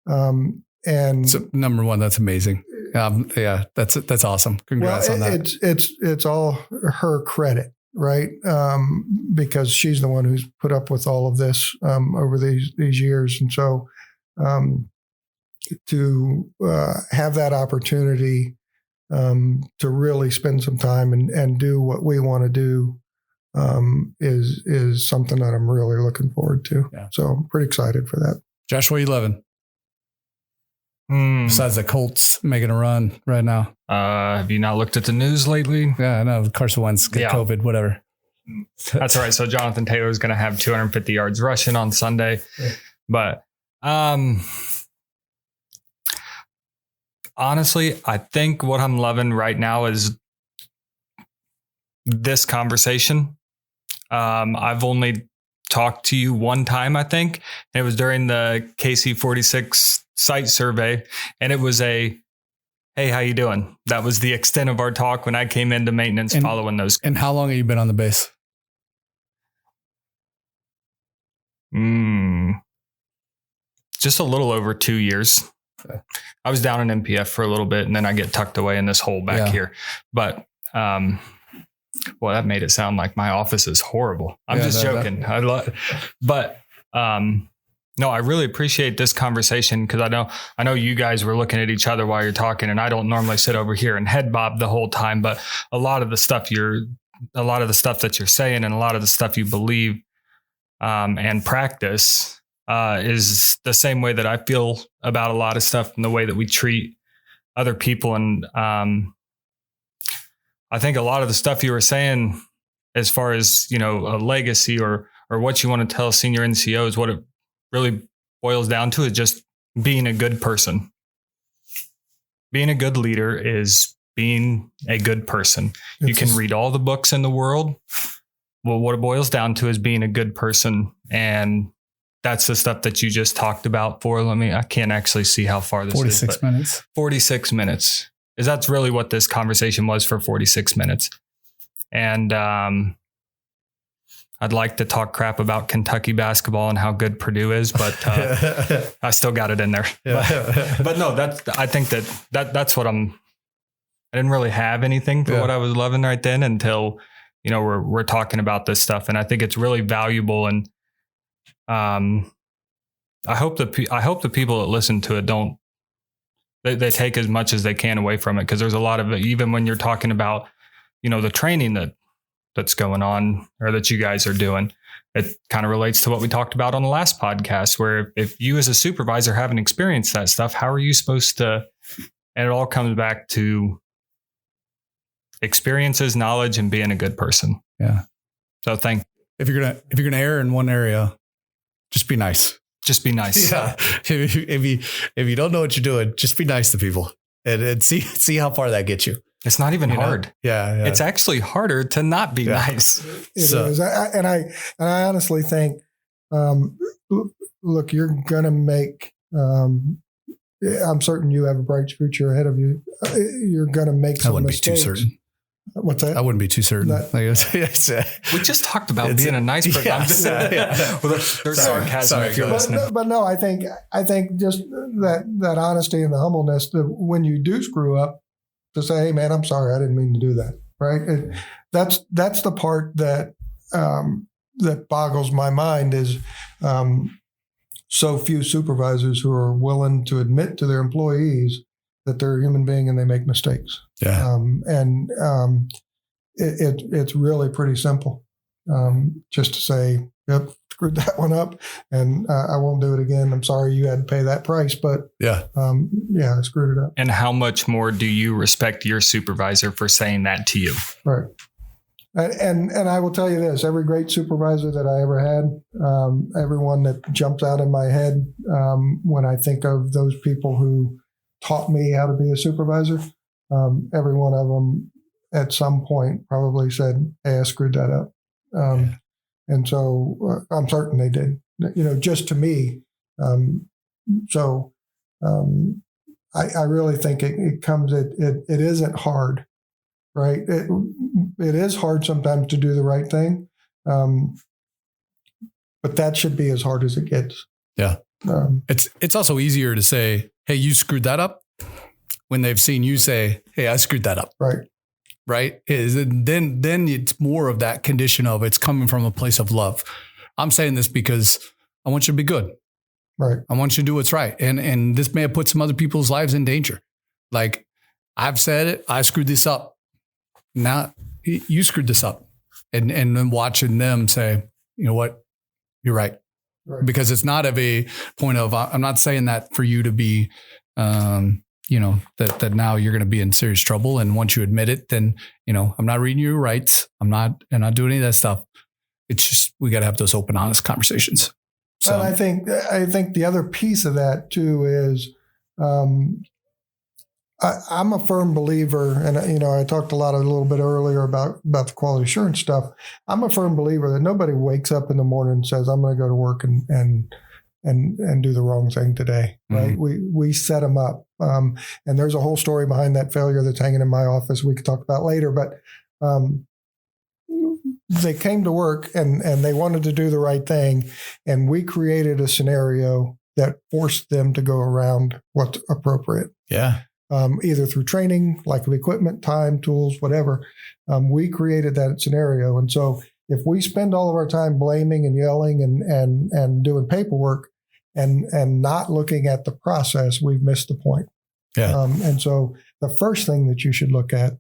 And so, number one, that's amazing. That's awesome. Congrats on that. It's all her credit, right? Because she's the one who's put up with all of this over these years. And so to have that opportunity to really spend some time and do what we want to do is something that I'm really looking forward to. Yeah. So I'm pretty excited for that. Josh, what are you loving? Besides the Colts making a run right now. Have you not looked at the news lately? Yeah, I know. Carson Wentz get COVID, whatever. That's all right. So Jonathan Taylor is going to have 250 yards rushing on Sunday. Yeah. But honestly, I think what I'm loving right now is this conversation. I've only talked to you one time, I think. And it was during the KC46 site survey. And it was hey, how you doing? That was the extent of our talk when I came into maintenance following those. And how long have you been on the base? Just a little over 2 years. Okay. I was down in MPF for a little bit, and then I get tucked away in this hole back here. But, well, that made it sound like my office is horrible. I'm just joking. No, I really appreciate this conversation because I know you guys were looking at each other while you're talking, and I don't normally sit over here and head bob the whole time. But a lot of the stuff that you're saying and a lot of the stuff you believe and practice is the same way that I feel about a lot of stuff and the way that we treat other people. And I think a lot of the stuff you were saying, as far as, a legacy or what you want to tell senior NCOs, what it really boils down to is just being a good person. Being a good leader is being a good person. You can read all the books in the world. Well, what it boils down to is being a good person. And that's the stuff that you just talked about I can't actually see how far this 46 is. 46 minutes. 46 minutes. Is that's really what this conversation was for 46 minutes. And I'd like to talk crap about Kentucky basketball and how good Purdue is, but I still got it in there. Yeah. But no, I think that's what I didn't really have anything for what I was loving right then until, we're talking about this stuff. And I think it's really valuable. And I hope the people that listen to it they take as much as they can away from it. Because there's a lot of it, even when you're talking about, the training that's going on or that you guys are doing, it kind of relates to what we talked about on the last podcast, where if you as a supervisor haven't experienced that stuff, how are you supposed to, and it all comes back to experiences, knowledge, and being a good person. Yeah. So if you're going to err in one area, just be nice. Just be nice. Yeah. If you don't know what you're doing, just be nice to people and see how far that gets you. It's not even hard. Yeah. It's actually harder to not be nice. It is. I honestly think, look, you're going to make, I'm certain you have a bright future ahead of you. You're going to make some mistakes. I wouldn't be too certain. What's that? I wouldn't be too certain. We just talked about being a nice person. Well, there's sarcasm if you're listening. But no, I think just that honesty and the humbleness that when you do screw up, to say, hey man, I'm sorry, I didn't mean to do that. Right? That's the part that that boggles my mind is so few supervisors who are willing to admit to their employees that they're a human being and they make mistakes. Yeah. It's really pretty simple. Just to say, yep, screwed that one up and I won't do it again. I'm sorry you had to pay that price, but I screwed it up. And how much more do you respect your supervisor for saying that to you? Right. And I will tell you this, every great supervisor that I ever had, everyone that jumps out in my head when I think of those people who taught me how to be a supervisor, every one of them at some point probably said, hey, I screwed that up. And so I'm certain they did, just to me. I really think it comes, it isn't hard, right? It is hard sometimes to do the right thing. But that should be as hard as it gets. Yeah. It's also easier to say, hey, you screwed that up when they've seen you say, hey, I screwed that up. Right. Right. Then it's more of that condition of it's coming from a place of love. I'm saying this because I want you to be good. Right. I want you to do what's right. And this may have put some other people's lives in danger. Like I've said it, I screwed this up. Now you screwed this up. And then watching them say, you know what, you're right. Right. Because it's not of a point of, I'm not saying that for you to be, that now you're going to be in serious trouble. And once you admit it, then, I'm not reading your rights. I'm not doing any of that stuff. It's just, we got to have those open, honest conversations. So and I think the other piece of that too is, I'm a firm believer, and I talked a little bit earlier about the quality assurance stuff. I'm a firm believer that nobody wakes up in the morning and says, I'm going to go to work and do the wrong thing today, right? Mm-hmm. We set them up. And there's a whole story behind that failure that's hanging in my office we could talk about later, but they came to work and they wanted to do the right thing. And we created a scenario that forced them to go around what's appropriate. Yeah. Either through training, lack of equipment, time, tools, whatever. We created that scenario. And so if we spend all of our time blaming and yelling and doing paperwork and not looking at the process, we've missed the point. Yeah. And so the first thing that you should look at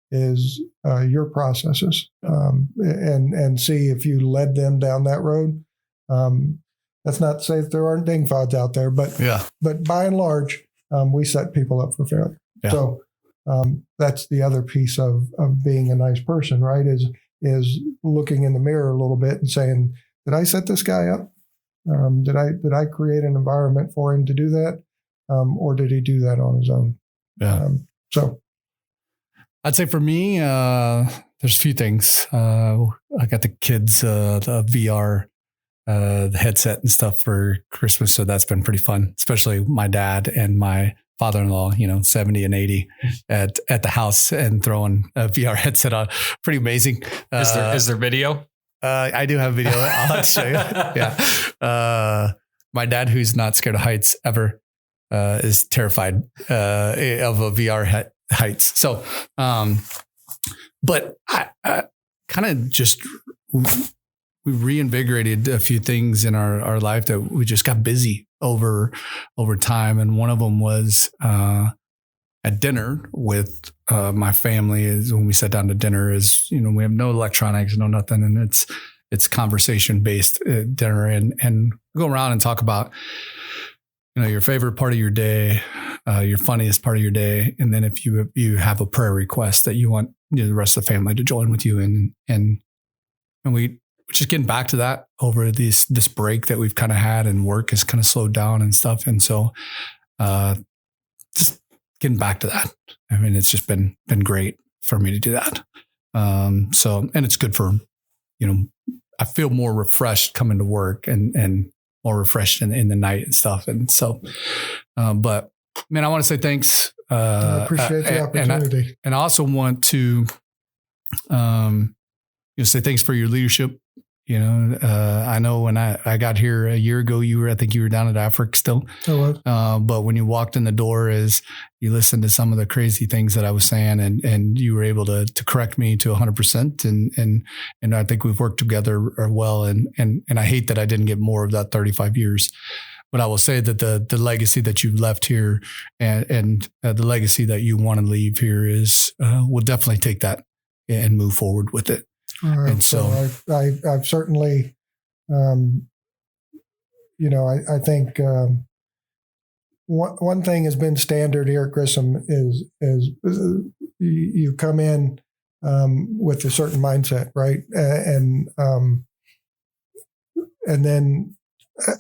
is your processes and see if you led them down that road. That's not to say that there aren't ding fods out there, but by and large, we set people up for failure. Yeah. So that's the other piece of being a nice person, right? Is looking in the mirror a little bit and saying, did I set this guy up? Did I create an environment for him to do that? Or did he do that on his own? Yeah. So I'd say for me, there's a few things. I got the kids, the VR, the headset and stuff for Christmas. So that's been pretty fun, especially my dad and my father-in-law, 70 and 80 at the house and throwing a VR headset on. Pretty amazing. Is there video? I do have video. I'll have to show you. Yeah. My dad, who's not scared of heights ever, is terrified of a VR heights. So, but I kind of just, we reinvigorated a few things in our life that we just got busy over time. And one of them was at dinner with my family. Is when we sat down to dinner is, we have no electronics, no nothing. And it's conversation based dinner and go around and talk about, your favorite part of your day, your funniest part of your day. And then if you have a prayer request that you want the rest of the family to join with you in, and we just getting back to that over this break that we've kind of had, and work has kind of slowed down and stuff. And so, just getting back to that. I mean, it's just been great for me to do that. And it's good for, I feel more refreshed coming to work and more refreshed in the night and stuff. And so, but man, I want to say thanks. I appreciate the opportunity. And I also want to, say thanks for your leadership. I know when I got here a year ago, I think you were down at Africa still. But when you walked in the door, you listened to some of the crazy things that I was saying, and you were able to correct me to 100%. And I think we've worked together well. And I hate that I didn't get more of that 35 years. But I will say that the legacy that you've left here and the legacy that you want to leave here we'll definitely take that and move forward with it. And so I've certainly, I think one thing has been standard here at Grissom is you come in with a certain mindset, right? And then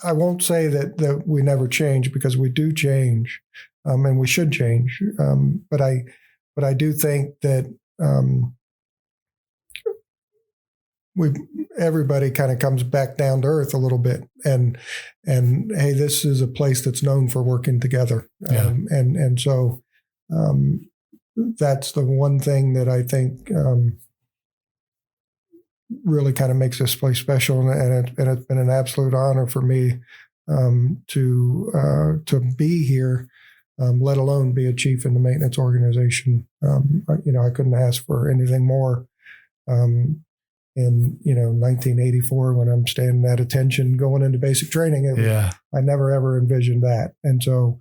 I won't say that we never change, because we do change, and we should change. But I do think that everybody kind of comes back down to earth a little bit, and hey, this is a place that's known for working together. And so that's the one thing that I think really kind of makes this place special. And it's been an absolute honor for me to be here, let alone be a chief in the maintenance organization. I couldn't ask for anything more. In 1984, when I'm standing at attention going into basic training, I never ever envisioned that, and so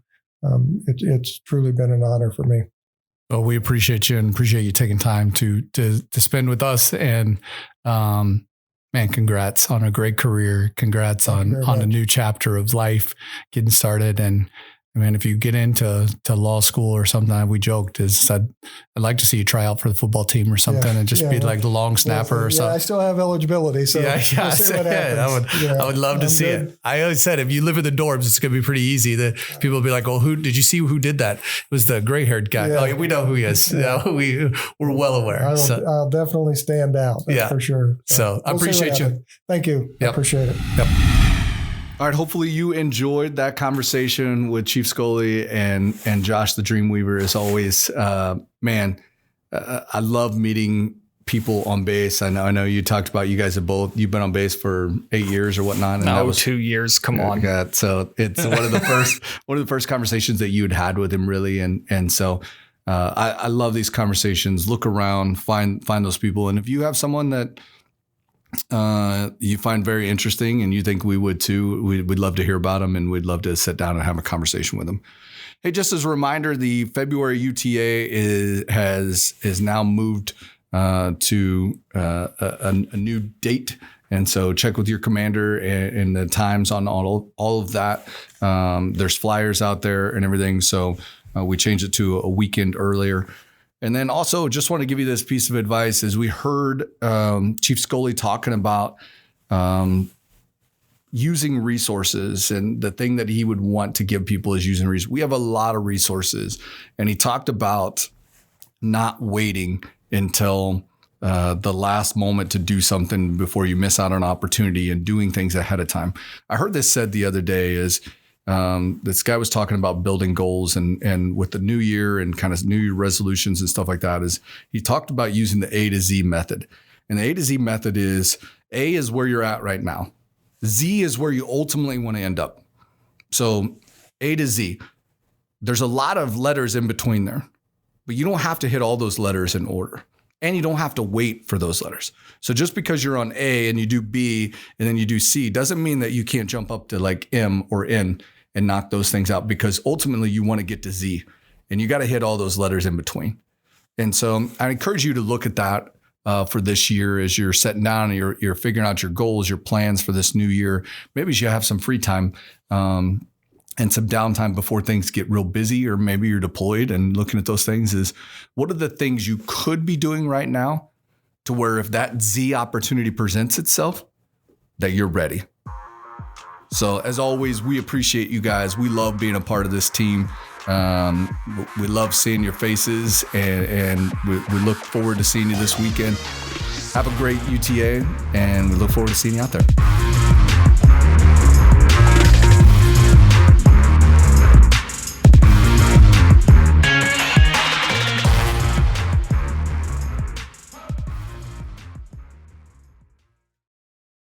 it's truly been an honor for me. Well, we appreciate you and appreciate you taking time to spend with us. And man, congrats on a great career. Congrats on a new chapter of life getting started. And man, if you get into law school or something, we joked I'd like to see you try out for the football team or something, and just be like the long snapper or something. I still have eligibility, so we'll see what happens. I would love to see it. I always said, if you live in the dorms, it's going to be pretty easy. That people will be like, "Well, who did you see? Who did that? It was the gray-haired guy." Yeah. Oh, we know who he is. Yeah. We're well aware. I'll definitely stand out. That's for sure. So I appreciate you. Thank you. Yep. I appreciate it. Yep. All right. Hopefully you enjoyed that conversation with Chief Scully and Josh the Dreamweaver. As always, I love meeting people on base. I know you talked about you guys you've been on base for 8 years or whatnot. And that was 2 years. Come on. God. So it's one of the first conversations that you had with him, really. And so I love these conversations. Look around, find those people. And if you have someone that you find very interesting and you think we would too, we'd love to hear about them, and we'd love to sit down and have a conversation with them. Hey, just as a reminder, the February UTA is now moved to a new date. And so check with your commander and the times on all of that. There's flyers out there and everything. So we changed it to a weekend earlier. And then also just want to give you this piece of advice. As we heard Chief Scully talking about using resources, and the thing that he would want to give people is using resources. We have a lot of resources, and he talked about not waiting until the last moment to do something before you miss out on an opportunity, and doing things ahead of time. I heard this said the other day is, this guy was talking about building goals and with the new year and kind of new year resolutions and stuff like that, is he talked about using the A to Z method. And the A to Z method is, A is where you're at right now. Z is where you ultimately want to end up. So A to Z, there's a lot of letters in between there, but you don't have to hit all those letters in order. And you don't have to wait for those letters. So just because you're on A and you do B and then you do C doesn't mean that you can't jump up to like M or N and knock those things out, because ultimately you want to get to Z, and you got to hit all those letters in between. And so I encourage you to look at that for this year as you're sitting down and you're figuring out your goals, your plans for this new year. Maybe you have some free time and some downtime before things get real busy, or maybe you're deployed, and looking at those things is, what are the things you could be doing right now to where if that Z opportunity presents itself, that you're ready. So as always, we appreciate you guys. We love being a part of this team. We love seeing your faces, and we look forward to seeing you this weekend. Have a great UTA, and we look forward to seeing you out there.